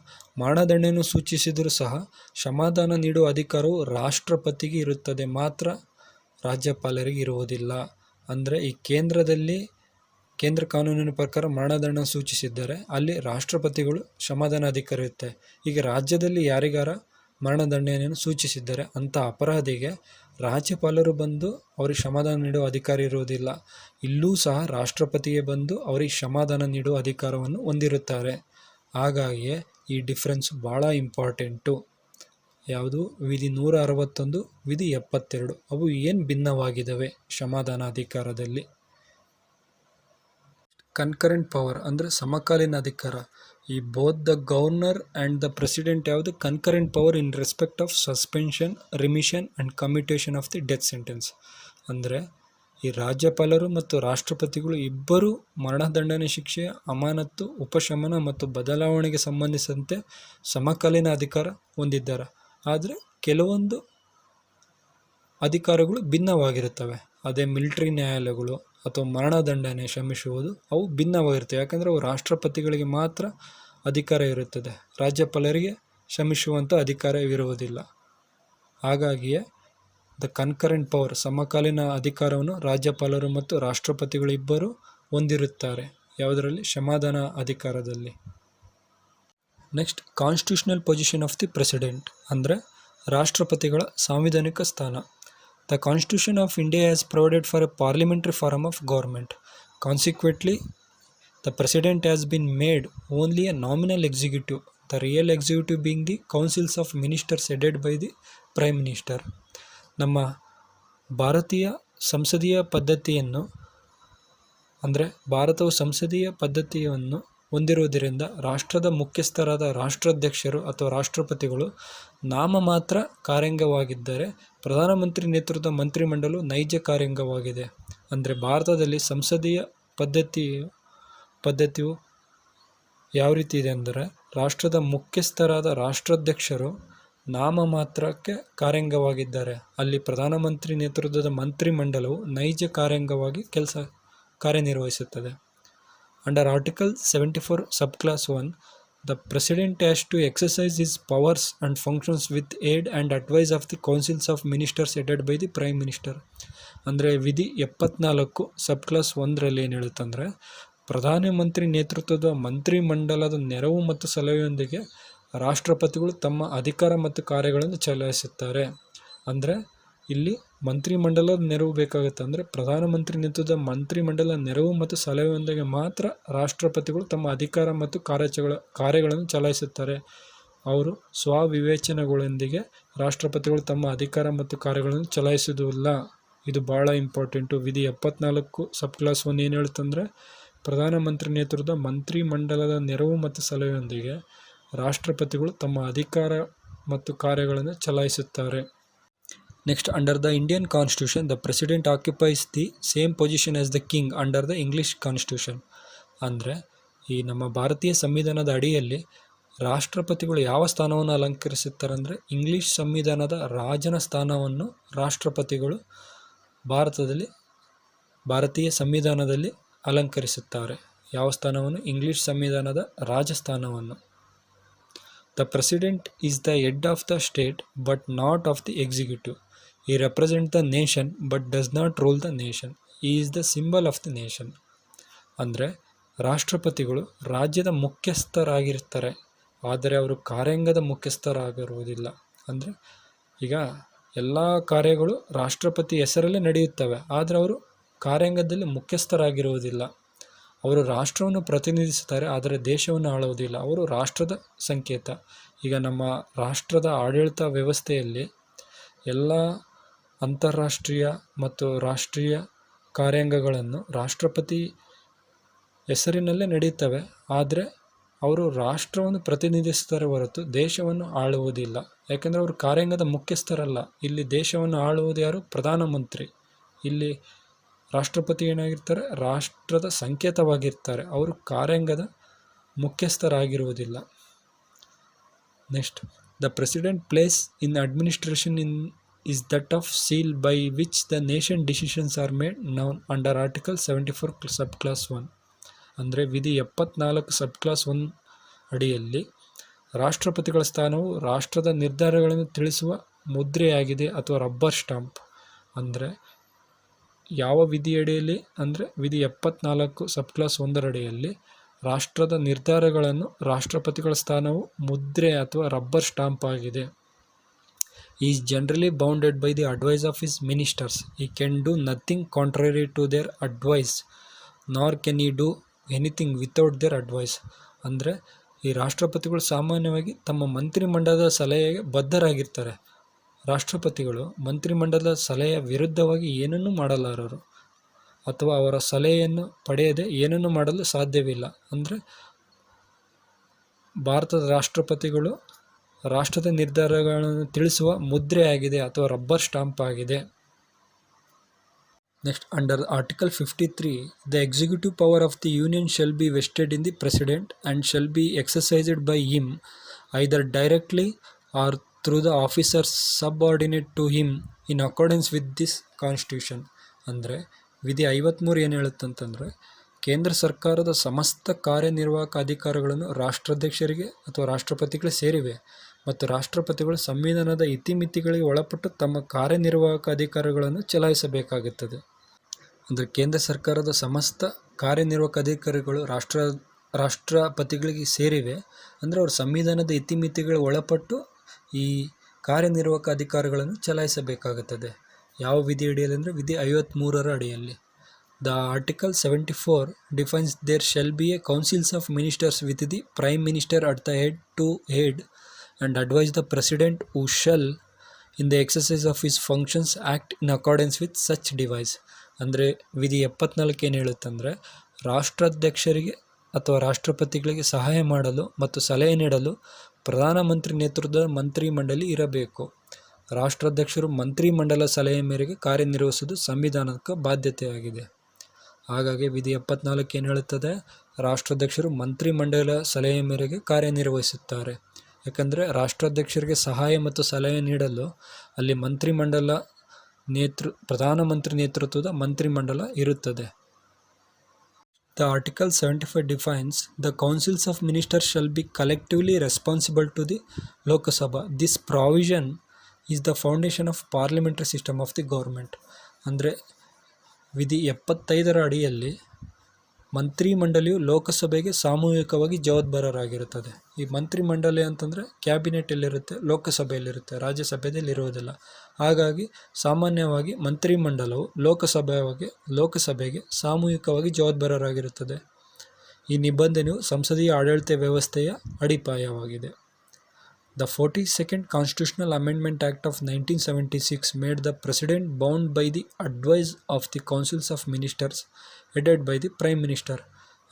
ಮರಣದಂಡನೆಯನ್ನು ಸೂಚಿಸಿದರೂ ಸಹ ಕ್ಷಮಾದಾನ ನೀಡುವ ಅಧಿಕಾರವು ರಾಷ್ಟ್ರಪತಿಗೆ ಇರುತ್ತದೆ, ಮಾತ್ರ ರಾಜ್ಯಪಾಲರಿಗೆ ಇರುವುದಿಲ್ಲ. ಅಂದರೆ ಈ ಕೇಂದ್ರ ಕಾನೂನಿನ ಪ್ರಕಾರ ಮರಣದಂಡ ಸೂಚಿಸಿದ್ದಾರೆ, ಅಲ್ಲಿ ರಾಷ್ಟ್ರಪತಿಗಳು ಕ್ಷಮಾದಾನ ಅಧಿಕಾರ ಇರುತ್ತೆ. ಈಗ ರಾಜ್ಯದಲ್ಲಿ ಯಾರಿಗಾರ ಮರಣದಂಡನೆಯನ್ನು ಸೂಚಿಸಿದ್ದಾರೆ ಅಂಥ ಅಪರಾಧಿಗೆ ರಾಜ್ಯಪಾಲರು ಬಂದು ಅವರಿಗೆ ಕ್ಷಮಾದಾನ ನೀಡುವ ಅಧಿಕಾರ ಇರುವುದಿಲ್ಲ. ಇಲ್ಲೂ ಸಹ ರಾಷ್ಟ್ರಪತಿಗೆ ಬಂದು ಅವರಿಗೆ ಕ್ಷಮಾದಾನ ನೀಡುವ ಅಧಿಕಾರವನ್ನು ಹೊಂದಿರುತ್ತಾರೆ. ಹಾಗಾಗಿಯೇ ಈ ಡಿಫ್ರೆನ್ಸ್ ಭಾಳ ಇಂಪಾರ್ಟೆಂಟು. ಯಾವುದು? ವಿಧಿ 161, ವಿಧಿ 72 ಅವು ಏನು ಭಿನ್ನವಾಗಿದ್ದಾವೆ ಕ್ಷಮಾದಾನ ಅಧಿಕಾರದಲ್ಲಿ. ಕನ್ಕರೆಂಟ್ ಪವರ್ ಅಂದರೆ ಸಮಕಾಲೀನ ಅಧಿಕಾರ. ಈ both the governor and the president ಯಾವುದು concurrent power in respect of suspension, remission and commutation of the death sentence. ಅಂದರೆ ಈ ರಾಜ್ಯಪಾಲರು ಮತ್ತು ರಾಷ್ಟ್ರಪತಿಗಳು ಇಬ್ಬರೂ ಮರಣದಂಡನೆ ಶಿಕ್ಷೆ, ಅಮಾನತು, ಉಪಶಮನ ಮತ್ತು ಬದಲಾವಣೆಗೆ ಸಂಬಂಧಿಸಿದಂತೆ ಸಮಕಾಲೀನ ಅಧಿಕಾರ ಹೊಂದಿದ್ದಾರೆ. ಆದರೆ ಕೆಲವೊಂದು ಅಧಿಕಾರಗಳು ಭಿನ್ನವಾಗಿರುತ್ತವೆ. ಅದೇ ಮಿಲಿಟರಿ ನ್ಯಾಯಾಲಯಗಳು ಅಥವಾ ಮರಣದಂಡನೆ ಕ್ಷಮಿಸುವುದು ಅವು ಭಿನ್ನವಾಗಿರ್ತವೆ. ಯಾಕಂದರೆ ಅವು ರಾಷ್ಟ್ರಪತಿಗಳಿಗೆ ಮಾತ್ರ ಅಧಿಕಾರ ಇರುತ್ತದೆ, ರಾಜ್ಯಪಾಲರಿಗೆ ಕ್ಷಮಿಸುವಂಥ ಅಧಿಕಾರವಿರುವುದಿಲ್ಲ. ಹಾಗಾಗಿಯೇ ದ ಕನ್ಕರೆಂಟ್ ಪವರ್ ಸಮಕಾಲೀನ ಅಧಿಕಾರವನ್ನು ರಾಜ್ಯಪಾಲರು ಮತ್ತು ರಾಷ್ಟ್ರಪತಿಗಳು ಇಬ್ಬರು ಹೊಂದಿರುತ್ತಾರೆ. ಯಾವುದರಲ್ಲಿ? ಕ್ಷಮಾದಾನ ಅಧಿಕಾರದಲ್ಲಿ. Next, constitutional position of the president ಅಂದರೆ ರಾಷ್ಟ್ರಪತಿಗಳ ಸಾಂವಿಧಾನಿಕ ಸ್ಥಾನ. The Constitution of India has provided for a parliamentary form of government. Consequently, the President has been made only a nominal executive, the real executive being the councils of ministers headed by the Prime Minister. ನಮ್ಮ ಭಾರತೀಯ ಸಂಸದೀಯ ಪದ್ಧತಿಯನ್ನು ಅಂದರೆ ಭಾರತವು ಸಂಸದೀಯ ಪದ್ಧತಿಯನ್ನು ಹೊಂದಿರುವುದರಿಂದ ರಾಷ್ಟ್ರದ ಮುಖ್ಯಸ್ಥರಾದ ರಾಷ್ಟ್ರಾಧ್ಯಕ್ಷರು ಅಥವಾ ರಾಷ್ಟ್ರಪತಿಗಳು ನಾಮಮಾತ್ರ ಕಾರ್ಯಾಂಗವಾಗಿದ್ದರೆ, ಪ್ರಧಾನಮಂತ್ರಿ ನೇತೃತ್ವದ ಮಂತ್ರಿಮಂಡಲವು ನೈಜ ಕಾರ್ಯಾಂಗವಾಗಿದೆ. ಅಂದರೆ ಭಾರತದಲ್ಲಿ ಸಂಸದೀಯ ಪದ್ಧತಿಯು ಯಾವ ರೀತಿ ಇದೆ ಅಂದರೆ, ರಾಷ್ಟ್ರದ ಮುಖ್ಯಸ್ಥರಾದ ರಾಷ್ಟ್ರಾಧ್ಯಕ್ಷರು ನಾಮಮಾತ್ರಕ್ಕೆ ಕಾರ್ಯಾಂಗವಾಗಿದ್ದಾರೆ. ಅಲ್ಲಿ ಪ್ರಧಾನಮಂತ್ರಿ ನೇತೃತ್ವದ ಮಂತ್ರಿಮಂಡಲವು ನೈಜ ಕಾರ್ಯಾಂಗವಾಗಿ ಕಾರ್ಯನಿರ್ವಹಿಸುತ್ತದೆ. Under Article 74 Subclass 1, the President has to exercise his powers and functions with aid and advice of the councils of ministers headed by the Prime Minister. ಅಂದರೆ ವಿಧಿ 74 ಸಬ್ಕ್ಲಾಸ್ 1ರಲ್ಲಿ ಏನು ಹೇಳುತ್ತಂದರೆ, ಪ್ರಧಾನಮಂತ್ರಿ ನೇತೃತ್ವದ ಮಂತ್ರಿಮಂಡಲದ ನೆರವು ಮತ್ತು ಸಲಹೆಯೊಂದಿಗೆ ರಾಷ್ಟ್ರಪತಿಗಳು ತಮ್ಮ ಅಧಿಕಾರ ಮತ್ತು ಕಾರ್ಯಗಳನ್ನು ಚಲಾಯಿಸುತ್ತಾರೆ. ಅಂದರೆ ಇಲ್ಲಿ ಮಂತ್ರಿಮಂಡಲದ ನೆರವು ಬೇಕಾಗುತ್ತೆ. ಅಂದರೆ ಪ್ರಧಾನಮಂತ್ರಿ ನೇತೃತ್ವದ ಮಂತ್ರಿಮಂಡಲ ನೆರವು ಮತ್ತು ಸಲಹೆಯೊಂದಿಗೆ ಮಾತ್ರ ರಾಷ್ಟ್ರಪತಿಗಳು ತಮ್ಮ ಅಧಿಕಾರ ಮತ್ತು ಕಾರ್ಯಗಳನ್ನು ಚಲಾಯಿಸುತ್ತಾರೆ. ಅವರು ಸ್ವವಿವೇಚನೆಗಳೊಂದಿಗೆ ರಾಷ್ಟ್ರಪತಿಗಳು ತಮ್ಮ ಅಧಿಕಾರ ಮತ್ತು ಕಾರ್ಯಗಳನ್ನು ಚಲಾಯಿಸುವುದಿಲ್ಲ. ಇದು ಭಾಳ ಇಂಪಾರ್ಟೆಂಟು. ವಿಧಿ 74 ಸಬ್ಕ್ಲಾಸ್ 1 ಏನು ಹೇಳುತ್ತಂದರೆ, ಪ್ರಧಾನಮಂತ್ರಿ ನೇತೃತ್ವದ ಮಂತ್ರಿಮಂಡಲದ ನೆರವು ಮತ್ತು ಸಲಹೆಯೊಂದಿಗೆ ರಾಷ್ಟ್ರಪತಿಗಳು ತಮ್ಮ ಅಧಿಕಾರ ಮತ್ತು ಕಾರ್ಯಗಳನ್ನು ಚಲಾಯಿಸುತ್ತಾರೆ. Next, under the Indian Constitution, the President occupies the same position as the King under the English Constitution. ಅಂದರೆ ಈ ನಮ್ಮ ಭಾರತೀಯ ಸಂವಿಧಾನದ ಅಡಿಯಲ್ಲಿ ರಾಷ್ಟ್ರಪತಿಗಳು ಯಾವ ಸ್ಥಾನವನ್ನು ಅಲಂಕರಿಸುತ್ತಾರೆ ಅಂದರೆ, ಇಂಗ್ಲಿಷ್ ಸಂವಿಧಾನದ ರಾಜನ ಸ್ಥಾನವನ್ನು ರಾಷ್ಟ್ರಪತಿಗಳು ಭಾರತೀಯ ಸಂವಿಧಾನದಲ್ಲಿ ಅಲಂಕರಿಸುತ್ತಾರೆ. ಯಾವ ಸ್ಥಾನವನ್ನು? ಇಂಗ್ಲಿಷ್ ಸಂವಿಧಾನದ ರಾಜಸ್ಥಾನವನ್ನು. The president is the head of the state but not of the executive. He represent the nation but does not rule the nation. He is the symbol of the nation. ಅಂದರೆ ರಾಷ್ಟ್ರಪತಿಗಳು ರಾಜ್ಯದ ಮುಖ್ಯಸ್ಥರಾಗಿರ್ತಾರೆ, ಆದರೆ ಅವರು ಕಾರ್ಯಾಂಗದ ಮುಖ್ಯಸ್ಥರಾಗಿರುವುದಿಲ್ಲ. ಅಂದರೆ ಈಗ ಎಲ್ಲ ಕಾರ್ಯಗಳು ರಾಷ್ಟ್ರಪತಿ ಹೆಸರಲ್ಲೇ ನಡೆಯುತ್ತವೆ, ಆದರೆ ಅವರು ಕಾರ್ಯಾಂಗದಲ್ಲಿ ಮುಖ್ಯಸ್ಥರಾಗಿರುವುದಿಲ್ಲ. ಅವರು ರಾಷ್ಟ್ರವನ್ನು ಪ್ರತಿನಿಧಿಸುತ್ತಾರೆ, ಆದರೆ ದೇಶವನ್ನು ಆಳುವುದಿಲ್ಲ. ಅವರು ರಾಷ್ಟ್ರದ ಸಂಕೇತ. ಈಗ ನಮ್ಮ ರಾಷ್ಟ್ರದ ಆಡಳಿತ ವ್ಯವಸ್ಥೆಯಲ್ಲಿ ಎಲ್ಲ ಅಂತಾರಾಷ್ಟ್ರೀಯ ಮತ್ತು ರಾಷ್ಟ್ರೀಯ ಕಾರ್ಯಾಂಗಗಳನ್ನು ರಾಷ್ಟ್ರಪತಿ ಹೆಸರಿನಲ್ಲೇ ನಡೆಯುತ್ತವೆ, ಆದರೆ ಅವರು ರಾಷ್ಟ್ರವನ್ನು ಪ್ರತಿನಿಧಿಸುತ್ತಾರೆ ಹೊರತು ದೇಶವನ್ನು ಆಳುವುದಿಲ್ಲ. ಯಾಕೆಂದರೆ ಅವರು ಕಾರ್ಯಾಂಗದ ಮುಖ್ಯಸ್ಥರಲ್ಲ. ಇಲ್ಲಿ ದೇಶವನ್ನು ಆಳುವುದು ಯಾರು? ಪ್ರಧಾನಮಂತ್ರಿ. ಇಲ್ಲಿ ರಾಷ್ಟ್ರಪತಿ ಏನಾಗಿರ್ತಾರೆ? ರಾಷ್ಟ್ರದ ಸಂಕೇತವಾಗಿರ್ತಾರೆ. ಅವರು ಕಾರ್ಯಾಂಗದ ಮುಖ್ಯಸ್ಥರಾಗಿರುವುದಿಲ್ಲ. Next, the president place in administration is that of seal by which the nation decisions are made known under Article 74 subclass 1. ಅಂದರೆ ವಿಧಿ 74 ಸಬ್ಕ್ಲಾಸ್ 1 ಅಡಿಯಲ್ಲಿ ರಾಷ್ಟ್ರಪತಿಗಳ ಸ್ಥಾನವು ರಾಷ್ಟ್ರದ ನಿರ್ಧಾರಗಳನ್ನು ತಿಳಿಸುವ ಮುದ್ರೆಯಾಗಿದೆ ಅಥವಾ ರಬ್ಬರ್ ಸ್ಟಾಂಪ್. ಅಂದರೆ ಯಾವ ವಿಧಿಯಡಿಯಲ್ಲಿ? ಅಂದರೆ ವಿಧಿ 74 ಸಬ್ಕ್ಲಾಸ್ 1 ಅಡಿಯಲ್ಲಿ ರಾಷ್ಟ್ರದ ನಿರ್ಧಾರಗಳನ್ನು ರಾಷ್ಟ್ರಪತಿಗಳ ಸ್ಥಾನವು ಮುದ್ರೆ ಅಥವಾ ರಬ್ಬರ್ ಸ್ಟಾಂಪ್ ಆಗಿದೆ. He is generally bounded by the advice of his ministers. He can do nothing contrary to their advice, nor can he do anything without their advice. ಅಂದರೆ ಈ ರಾಷ್ಟ್ರಪತಿಗಳು ಸಾಮಾನ್ಯವಾಗಿ ತಮ್ಮ ಮಂತ್ರಿಮಂಡಲದ ಸಲಹೆಗೆ ಬದ್ಧರಾಗಿರ್ತಾರೆ. ರಾಷ್ಟ್ರಪತಿಗಳು ಮಂತ್ರಿಮಂಡಲದ ಸಲಹೆಯ ವಿರುದ್ಧವಾಗಿ ಏನನ್ನೂ ಮಾಡಲಾರರು ಅಥವಾ ಅವರ ಸಲಹೆಯನ್ನು ಪಡೆಯದೆ ಏನನ್ನೂ ಮಾಡಲು ಸಾಧ್ಯವಿಲ್ಲ. ಅಂದರೆ ಭಾರತದ ರಾಷ್ಟ್ರಪತಿಗಳು ರಾಷ್ಟ್ರದ ನಿರ್ಧಾರಗಳನ್ನು ತಿಳಿಸುವ ಮುದ್ರೆಯಾಗಿದೆ ಅಥವಾ ರಬ್ಬರ್ ಸ್ಟಾಂಪ್ ಆಗಿದೆ. Next, under article 53, the executive power of the union shall be vested in the president and shall be exercised by him either directly or through the officers subordinate to him in accordance with this constitution. ಅಂದರೆ ವಿಧಿ 53 ಏನು ಹೇಳುತ್ತಂತಂದರೆ, ಕೇಂದ್ರ ಸರ್ಕಾರದ ಸಮಸ್ತ ಕಾರ್ಯನಿರ್ವಾಹಕ ಅಧಿಕಾರಗಳನ್ನು ರಾಷ್ಟ್ರಾಧ್ಯಕ್ಷರಿಗೆ ಅಥವಾ ರಾಷ್ಟ್ರಪತಿಗಳೇ ಸೇರಿವೆ ಮತ್ತು ರಾಷ್ಟ್ರಪತಿಗಳು ಸಂವಿಧಾನದ ಇತಿಮಿತಿಗಳಿಗೆ ಒಳಪಟ್ಟು ತಮ್ಮ ಕಾರ್ಯನಿರ್ವಾಹಕ ಅಧಿಕಾರಗಳನ್ನು ಚಲಾಯಿಸಬೇಕಾಗುತ್ತದೆ. ಅಂದರೆ ಕೇಂದ್ರ ಸರ್ಕಾರದ ಸಮಸ್ತ ಕಾರ್ಯನಿರ್ವಾಹಕ ಅಧಿಕಾರಿಗಳು ರಾಷ್ಟ್ರಪತಿಗಳಿಗೆ ಸೇರಿವೆ. ಅಂದರೆ ಅವರು ಸಂವಿಧಾನದ ಇತಿಮಿತಿಗಳಿಗೆ ಒಳಪಟ್ಟು ಈ ಕಾರ್ಯನಿರ್ವಾಹಕ ಅಧಿಕಾರಗಳನ್ನು ಚಲಾಯಿಸಬೇಕಾಗುತ್ತದೆ. ಯಾವ ವಿಧಿ ಅಡಿಯಲ್ಲಿ? ಅಂದರೆ ವಿಧಿ 53ರ ಅಡಿಯಲ್ಲಿ. The Article 74 defines there shall be a councils of ministers with the Prime Minister at the head to head and advise the President who shall in the exercise of his functions act in accordance with such device. ಅಂದರೆ ವಿಧಿ 74 ಏನು ಹೇಳುತ್ತಂದರೆ, ರಾಷ್ಟ್ರಾಧ್ಯಕ್ಷರಿಗೆ ಅಥವಾ ರಾಷ್ಟ್ರಪತಿಗಳಿಗೆ ಸಹಾಯ ಮಾಡಲು ಮತ್ತು ಸಲಹೆ ನೀಡಲು ಪ್ರಧಾನಮಂತ್ರಿ ನೇತೃತ್ವದ ಮಂತ್ರಿಮಂಡಲಿ ಇರಬೇಕು. ರಾಷ್ಟ್ರಾಧ್ಯಕ್ಷರು ಮಂತ್ರಿಮಂಡಲ ಸಲಹೆ ಮೇರೆಗೆ ಕಾರ್ಯನಿರ್ವಹಿಸುವುದು ಸಂವಿಧಾನಕ್ಕೆ ಬಾಧ್ಯತೆಯಾಗಿದೆ. ಹಾಗಾಗಿ ವಿಧಿ 74 ಏನು ಹೇಳುತ್ತದೆ? ರಾಷ್ಟ್ರಾಧ್ಯಕ್ಷರು ಮಂತ್ರಿಮಂಡಲ ಸಲಹೆ ಮೇರೆಗೆ ಕಾರ್ಯನಿರ್ವಹಿಸುತ್ತಾರೆ. ಯಾಕಂದರೆ ರಾಷ್ಟ್ರಾಧ್ಯಕ್ಷರಿಗೆ ಸಹಾಯ ಮತ್ತು ಸಲಹೆ ನೀಡಲು ಅಲ್ಲಿ ಮಂತ್ರಿಮಂಡಲ ಪ್ರಧಾನಮಂತ್ರಿ ನೇತೃತ್ವದ ಮಂತ್ರಿಮಂಡಲ ಇರುತ್ತದೆ. The Article 75 defines the councils of ministers shall be collectively responsible to the Lok Sabha. This provision is the foundation of parliamentary system of the government. ಅಂದರೆ ವಿಧಿ 75ರ ಅಡಿಯಲ್ಲಿ ಮಂತ್ರಿಮಂಡಲಿಯು ಲೋಕಸಭೆಗೆ ಸಾಮೂಹಿಕವಾಗಿ ಜವಾಬ್ದಾರರಾಗಿರುತ್ತದೆ. ಈ ಮಂತ್ರಿಮಂಡಲಿ ಅಂತಂದರೆ ಕ್ಯಾಬಿನೆಟ್ ಎಲ್ಲಿರುತ್ತೆ? ಲೋಕಸಭೆಯಲ್ಲಿರುತ್ತೆ, ರಾಜ್ಯಸಭೆಯಲ್ಲಿ ಇರುವುದಿಲ್ಲ. ಹಾಗಾಗಿ ಸಾಮಾನ್ಯವಾಗಿ ಮಂತ್ರಿಮಂಡಲವು ಲೋಕಸಭೆಗೆ ಸಾಮೂಹಿಕವಾಗಿ ಜವಾಬ್ದಾರರಾಗಿರುತ್ತದೆ. ಈ ನಿಬಂಧನೆಯು ಸಂಸದೀಯ ಆಡಳಿತ ವ್ಯವಸ್ಥೆಯ ಅಡಿಪಾಯವಾಗಿದೆ. The 42nd Constitutional Amendment Act of 1976 made the President bound by the advice of the Councils of Ministers headed by the Prime Minister.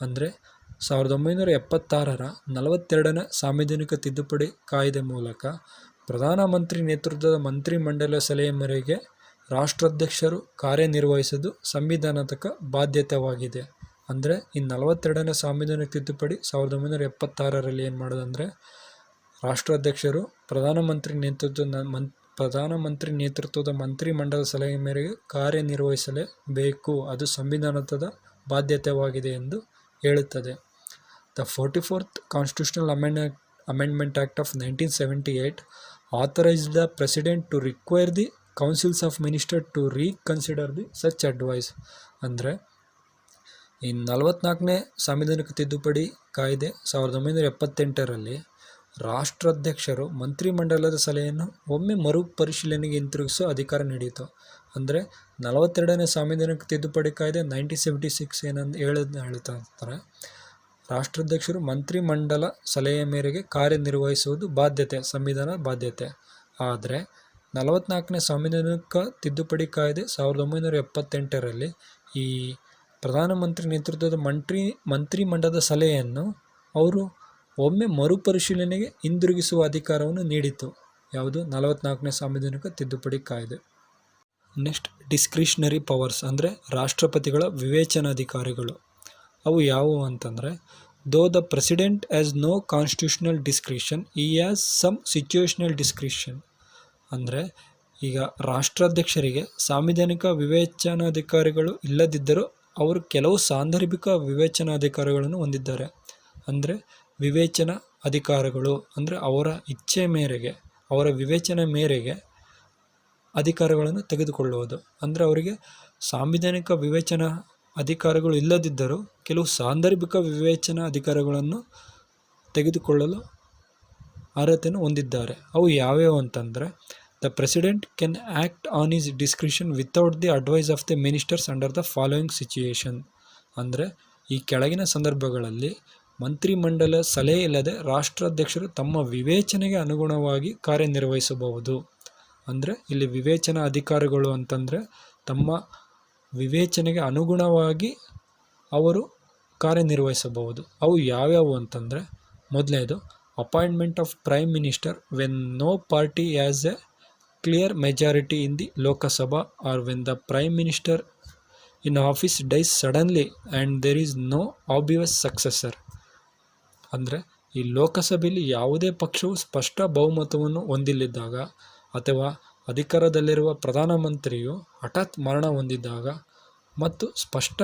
ಅಂದರೆ 1976ರ 42ನೇ ಸಾಂವಿಧಾನಿಕ ತಿದ್ದುಪಡಿ ಕಾಯ್ದೆ ಮೂಲಕ ಪ್ರಧಾನಮಂತ್ರಿ ನೇತೃತ್ವದ ಮಂತ್ರಿಮಂಡಲ ಸಲಹೆ ಮೇರೆಗೆ ರಾಷ್ಟ್ರಾಧ್ಯಕ್ಷರು ಕಾರ್ಯನಿರ್ವಹಿಸುವುದು ಸಂವಿಧಾನಾತ್ಮಕ ಬಾಧ್ಯತೆಯಾಗಿದೆ. ಅಂದರೆ ಈ 42ನೇ ಸಾಂವಿಧಾನಿಕ ತಿದ್ದುಪಡಿ 1976ರಲ್ಲಿ ಏನು ಮಾಡೋದಂದರೆ, ರಾಷ್ಟ್ರಾಧ್ಯಕ್ಷರು ಪ್ರಧಾನಮಂತ್ರಿ ನೇತೃತ್ವದ ಪ್ರಧಾನಮಂತ್ರಿ ನೇತೃತ್ವದ ಮಂತ್ರಿಮಂಡಲದ ಸಲಹೆ ಮೇರೆಗೆ ಕಾರ್ಯನಿರ್ವಹಿಸಲೇಬೇಕು, ಅದು ಸಂವಿಧಾನದ ಬಾಧ್ಯತೆಯಾಗಿದೆ ಎಂದು ಹೇಳುತ್ತದೆ. The 44th Constitutional Amendment Act of 1978 authorized the President to require the Councils of Ministers to reconsider the such advice. ಅಂದರೆ ಈ 44ನೇ ಸಾಂವಿಧಾನಿಕ ತಿದ್ದುಪಡಿ ಕಾಯ್ದೆ 1978ರಲ್ಲಿ ರಾಷ್ಟ್ರಾಧ್ಯಕ್ಷರು ಮಂತ್ರಿಮಂಡಲದ ಸಲಹೆಯನ್ನು ಒಮ್ಮೆ ಮರುಪರಿಶೀಲನೆಗೆ ಹಿಂತಿರುಗಿಸುವ ಅಧಿಕಾರ ನೀಡಿತು. ಅಂದರೆ 42ನೇ ಸಾಂವಿಧಾನಿಕ ತಿದ್ದುಪಡಿ ಕಾಯ್ದೆ 1976 ಏನಂದು ಹೇಳ್ತಾರೆ, ರಾಷ್ಟ್ರಾಧ್ಯಕ್ಷರು ಮಂತ್ರಿಮಂಡಲ ಸಲಹೆಯ ಮೇರೆಗೆ ಕಾರ್ಯನಿರ್ವಹಿಸುವುದು ಬಾಧ್ಯತೆ, ಸಂವಿಧಾನ ಬಾಧ್ಯತೆ. ಆದರೆ 44ನೇ ಸಾಂವಿಧಾನಿಕ ತಿದ್ದುಪಡಿ ಕಾಯ್ದೆ 1978ರಲ್ಲಿ ಈ ಪ್ರಧಾನಮಂತ್ರಿ ನೇತೃತ್ವದ ಮಂತ್ರಿಮಂಡಲದ ಸಲಹೆಯನ್ನು ಅವರು ಒಮ್ಮೆ ಮರುಪರಿಶೀಲನೆಗೆ ಹಿಂದಿರುಗಿಸುವ ಅಧಿಕಾರವನ್ನು ನೀಡಿತು. ಯಾವುದು? 44ನೇ ಸಾಂವಿಧಾನಿಕ ತಿದ್ದುಪಡಿ ಕಾಯ್ದೆ. ನೆಕ್ಸ್ಟ್, ಡಿಸ್ಕ್ರಿಷನರಿ ಪವರ್ಸ್ ಅಂದರೆ ರಾಷ್ಟ್ರಪತಿಗಳ ವಿವೇಚನಾಧಿಕಾರಿಗಳು. ಅವು ಯಾವುವು ಅಂತಂದರೆ, though the president has no constitutional discretion, he has some situational discretion. ಅಂದರೆ ಈಗ ರಾಷ್ಟ್ರಾಧ್ಯಕ್ಷರಿಗೆ ಸಾಂವಿಧಾನಿಕ ವಿವೇಚನಾಧಿಕಾರಿಗಳು ಇಲ್ಲದಿದ್ದರೂ ಅವರು ಕೆಲವು ಸಾಂದರ್ಭಿಕ ವಿವೇಚನಾಧಿಕಾರಿಗಳನ್ನು ಹೊಂದಿದ್ದಾರೆ. ಅಂದರೆ ವಿವೇಚನಾ ಅಧಿಕಾರಿಗಳು ಅಂದರೆ ಅವರ ಇಚ್ಛೆ ಮೇರೆಗೆ, ಅವರ ವಿವೇಚನೆ ಮೇರೆಗೆ ಅಧಿಕಾರಗಳನ್ನು ತೆಗೆದುಕೊಳ್ಳುವುದು. ಅಂದರೆ ಅವರಿಗೆ ಸಾಂವಿಧಾನಿಕ ವಿವೇಚನಾ ಅಧಿಕಾರಗಳು ಇಲ್ಲದಿದ್ದರೂ ಕೆಲವು ಸಾಂದರ್ಭಿಕ ವಿವೇಚನಾ ಅಧಿಕಾರಗಳನ್ನು ತೆಗೆದುಕೊಳ್ಳಲು ಅರ್ಹತೆಯನ್ನು ಹೊಂದಿದ್ದಾರೆ. ಅವು ಯಾವ್ಯಾವು ಅಂತಂದರೆ, the president can act on his discretion without the advice of the ministers under the following situation. ಅಂದರೆ ಈ ಕೆಳಗಿನ ಸಂದರ್ಭಗಳಲ್ಲಿ ಮಂತ್ರಿಮಂಡಲ ಸಲಹೆ ಇಲ್ಲದೆ ರಾಷ್ಟ್ರಾಧ್ಯಕ್ಷರು ತಮ್ಮ ವಿವೇಚನೆಗೆ ಅನುಗುಣವಾಗಿ ಕಾರ್ಯನಿರ್ವಹಿಸಬಹುದು. ಅಂದರೆ ಇಲ್ಲಿ ವಿವೇಚನಾ ಅಧಿಕಾರಿಗಳು ಅಂತಂದರೆ ತಮ್ಮ ವಿವೇಚನೆಗೆ ಅನುಗುಣವಾಗಿ ಅವರು ಕಾರ್ಯನಿರ್ವಹಿಸಬಹುದು. ಅವು ಯಾವ್ಯಾವು ಅಂತಂದರೆ, ಮೊದಲನೇದು appointment of prime minister when no party has a clear majority in the Lok Sabha or when the prime minister in office dies suddenly and there is no obvious successor. ಅಂದರೆ ಈ ಲೋಕಸಭೆಯಲ್ಲಿ ಯಾವುದೇ ಪಕ್ಷವು ಸ್ಪಷ್ಟ ಬಹುಮತವನ್ನು ಹೊಂದಿಲ್ಲದಾಗ ಅಥವಾ ಅಧಿಕಾರದಲ್ಲಿರುವ ಪ್ರಧಾನಮಂತ್ರಿಯು ಹಠಾತ್ ಮರಣ ಹೊಂದಿದಾಗ ಮತ್ತು ಸ್ಪಷ್ಟ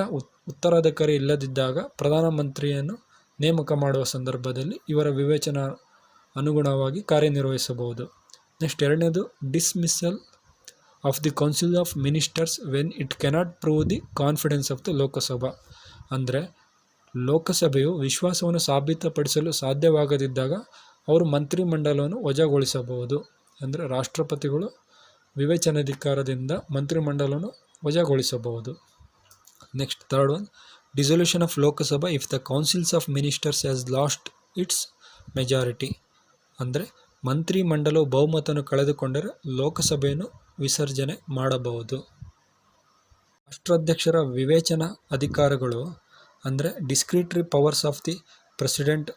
ಉತ್ತರಾಧಿಕಾರಿ ಇಲ್ಲದಿದ್ದಾಗ ಪ್ರಧಾನಮಂತ್ರಿಯನ್ನು ನೇಮಕ ಮಾಡುವ ಸಂದರ್ಭದಲ್ಲಿ ಇವರ ವಿವೇಚನಾ ಅನುಗುಣವಾಗಿ ಕಾರ್ಯನಿರ್ವಹಿಸಬಹುದು. ನೆಕ್ಸ್ಟ್, ಎರಡನೇದು dismissal of the council of ministers when it cannot prove the confidence of the Lok Sabha. ಅಂದರೆ ಲೋಕಸಭೆಯು ವಿಶ್ವಾಸವನ್ನು ಸಾಬೀತುಪಡಿಸಲು ಸಾಧ್ಯವಾಗದಿದ್ದಾಗ ಅವರು ಮಂತ್ರಿಮಂಡಲವನ್ನು ವಜಾಗೊಳಿಸಬಹುದು. ಅಂದರೆ ರಾಷ್ಟ್ರಪತಿಗಳು ವಿವೇಚನಾಧಿಕಾರದಿಂದ ಮಂತ್ರಿಮಂಡಲವನ್ನು ವಜಾಗೊಳಿಸಬಹುದು. Next, third one, dissolution of Lok Sabha if the councils of ministers has lost its majority. ಅಂದರೆ ಮಂತ್ರಿಮಂಡಲವು ಬಹುಮತವನ್ನು ಕಳೆದುಕೊಂಡರೆ ಲೋಕಸಭೆಯನ್ನು ವಿಸರ್ಜನೆ ಮಾಡಬಹುದು. ರಾಷ್ಟ್ರಾಧ್ಯಕ್ಷರ ವಿವೇಚನಾ ಅಧಿಕಾರಗಳು ಅಂದರೆ ಡಿಸ್ಕ್ರಿಟರಿ ಪವರ್ಸ್ ಆಫ್ ದಿ ಪ್ರೆಸಿಡೆಂಟ್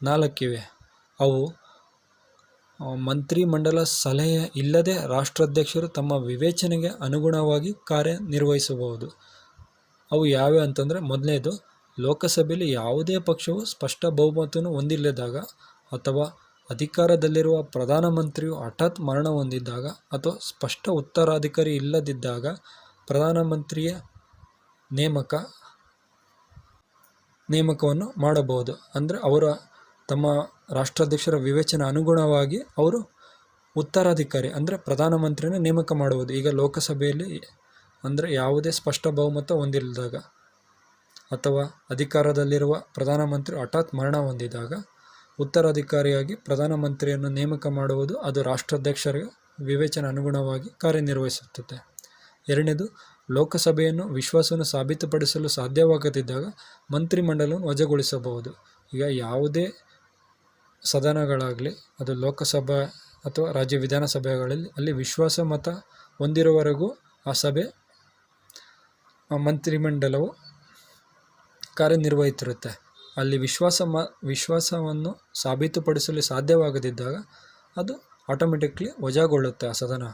4 ಇವೆ. ಅವು ಮಂತ್ರಿಮಂಡಲ ಸಲಹೆ ಇಲ್ಲದೆ ರಾಷ್ಟ್ರಾಧ್ಯಕ್ಷರು ತಮ್ಮ ವಿವೇಚನೆಗೆ ಅನುಗುಣವಾಗಿ ಕಾರ್ಯನಿರ್ವಹಿಸಬಹುದು. ಅವು ಯಾವ್ಯಾವ ಅಂತಂದರೆ, ಮೊದಲನೇದು ಲೋಕಸಭೆಯಲ್ಲಿ ಯಾವುದೇ ಪಕ್ಷವು ಸ್ಪಷ್ಟ ಬಹುಮತವನ್ನು ಹೊಂದಿಲ್ಲದಾಗ ಅಥವಾ ಅಧಿಕಾರದಲ್ಲಿರುವ ಪ್ರಧಾನಮಂತ್ರಿಯು ಹಠಾತ್ ಮರಣ ಹೊಂದಿದ್ದಾಗ ಅಥವಾ ಸ್ಪಷ್ಟ ಉತ್ತರಾಧಿಕಾರಿ ಇಲ್ಲದಿದ್ದಾಗ ಪ್ರಧಾನಮಂತ್ರಿಯ ನೇಮಕವನ್ನು ಮಾಡಬಹುದು. ಅಂದರೆ ಅವರ ತಮ್ಮ ರಾಷ್ಟ್ರಾಧ್ಯಕ್ಷರ ವಿವೇಚನೆ ಅನುಗುಣವಾಗಿ ಅವರು ಉತ್ತರಾಧಿಕಾರಿ ಅಂದರೆ ಪ್ರಧಾನಮಂತ್ರಿಯನ್ನು ನೇಮಕ ಮಾಡುವುದು. ಈಗ ಲೋಕಸಭೆಯಲ್ಲಿ ಅಂದರೆ ಯಾವುದೇ ಸ್ಪಷ್ಟ ಬಹುಮತ ಹೊಂದಿಲ್ಲದಾಗ ಅಥವಾ ಅಧಿಕಾರದಲ್ಲಿರುವ ಪ್ರಧಾನಮಂತ್ರಿ ಹಠಾತ್ ಮರಣ ಹೊಂದಿದಾಗ ಉತ್ತರಾಧಿಕಾರಿಯಾಗಿ ಪ್ರಧಾನಮಂತ್ರಿಯನ್ನು ನೇಮಕ ಮಾಡುವುದು. ಅದು ರಾಷ್ಟ್ರಾಧ್ಯಕ್ಷರ ವಿವೇಚನೆ ಅನುಗುಣವಾಗಿ ಕಾರ್ಯನಿರ್ವಹಿಸುತ್ತದೆ. ಎರಡನೇದು, ಲೋಕಸಭೆಯನ್ನು ವಿಶ್ವಾಸವನ್ನು ಸಾಬೀತುಪಡಿಸಲು ಸಾಧ್ಯವಾಗದಿದ್ದಾಗ ಮಂತ್ರಿಮಂಡಲವನ್ನು ವಜಾಗೊಳಿಸಬಹುದು. ಈಗ ಯಾವುದೇ ಸದನಗಳಾಗಲಿ, ಅದು ಲೋಕಸಭಾ ಅಥವಾ ರಾಜ್ಯ ವಿಧಾನಸಭೆಗಳಲ್ಲಿ ಅಲ್ಲಿ ವಿಶ್ವಾಸ ಮತ ಹೊಂದಿರುವವರೆಗೂ ಆ ಸಭೆ ಮಂತ್ರಿಮಂಡಲವು ಕಾರ್ಯನಿರ್ವಹಿಸಿರುತ್ತೆ. ಅಲ್ಲಿ ವಿಶ್ವಾಸವನ್ನು ಸಾಬೀತುಪಡಿಸಲು ಸಾಧ್ಯವಾಗದಿದ್ದಾಗ ಅದು ಆಟೋಮೆಟಿಕ್ಲಿ ವಜಾಗೊಳ್ಳುತ್ತೆ ಆ ಸದನ.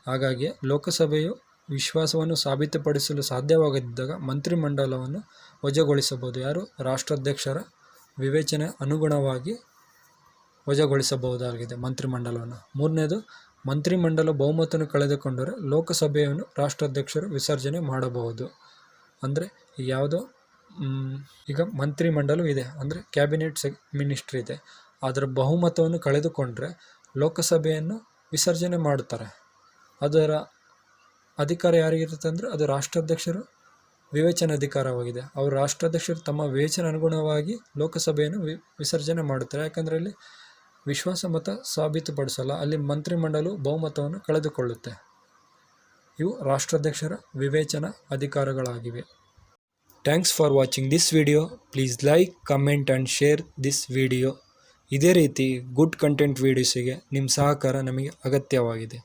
ಹಾಗಾಗಿ ಲೋಕಸಭೆಯು ವಿಶ್ವಾಸವನ್ನು ಸಾಬೀತುಪಡಿಸಲು ಸಾಧ್ಯವಾಗದಿದ್ದಾಗ ಮಂತ್ರಿಮಂಡಲವನ್ನು ವಜಾಗೊಳಿಸಬಹುದು. ಯಾರು? ರಾಷ್ಟ್ರಾಧ್ಯಕ್ಷರ ವಿವೇಚನೆ ಅನುಗುಣವಾಗಿ ವಜಾಗೊಳಿಸಬಹುದಾಗಿದೆ ಮಂತ್ರಿಮಂಡಲವನ್ನು. ಮೂರನೇದು, ಮಂತ್ರಿಮಂಡಲ ಬಹುಮತವನ್ನು ಕಳೆದುಕೊಂಡರೆ ಲೋಕಸಭೆಯನ್ನು ರಾಷ್ಟ್ರಾಧ್ಯಕ್ಷರು ವಿಸರ್ಜನೆ ಮಾಡಬಹುದು. ಅಂದರೆ ಯಾವುದೋ ಈಗ ಮಂತ್ರಿಮಂಡಲ ಇದೆ, ಅಂದರೆ ಕ್ಯಾಬಿನೆಟ್ ಮಿನಿಸ್ಟ್ರಿ ಇದೆ, ಅದರ ಬಹುಮತವನ್ನು ಕಳೆದುಕೊಂಡ್ರೆ ಲೋಕಸಭೆಯನ್ನು ವಿಸರ್ಜನೆ ಮಾಡುತ್ತಾರೆ. ಅದರ ಅಧಿಕಾರ ಯಾರಿಗಿರುತ್ತೆ ಅಂದರೆ ಅದು ರಾಷ್ಟ್ರಾಧ್ಯಕ್ಷರು ವಿವೇಚನ ಅಧಿಕಾರವಾಗಿದೆ. ಅವರು ರಾಷ್ಟ್ರಾಧ್ಯಕ್ಷರು ತಮ್ಮ ವಿವೇಚನೆ ಅನುಗುಣವಾಗಿ ಲೋಕಸಭೆಯನ್ನು ವಿಸರ್ಜನೆ ಮಾಡುತ್ತಾರೆ. ಯಾಕಂದರೆ ಅಲ್ಲಿ ವಿಶ್ವಾಸಮತ ಸಾಬೀತುಪಡಿಸಲ್ಲ, ಅಲ್ಲಿ ಮಂತ್ರಿಮಂಡಲವು ಬಹುಮತವನ್ನು ಕಳೆದುಕೊಳ್ಳುತ್ತೆ. ಇವು ರಾಷ್ಟ್ರಾಧ್ಯಕ್ಷರ ವಿವೇಚನಾ ಅಧಿಕಾರಗಳಾಗಿವೆ. Thanks for watching this video. Please like, comment and share this video. ಇದೇ ರೀತಿ ಗುಡ್ ಕಂಟೆಂಟ್ ವೀಡಿಯೋಸಿಗೆ ನಿಮ್ಮ ಸಹಕಾರ ನಮಗೆ ಅಗತ್ಯವಾಗಿದೆ.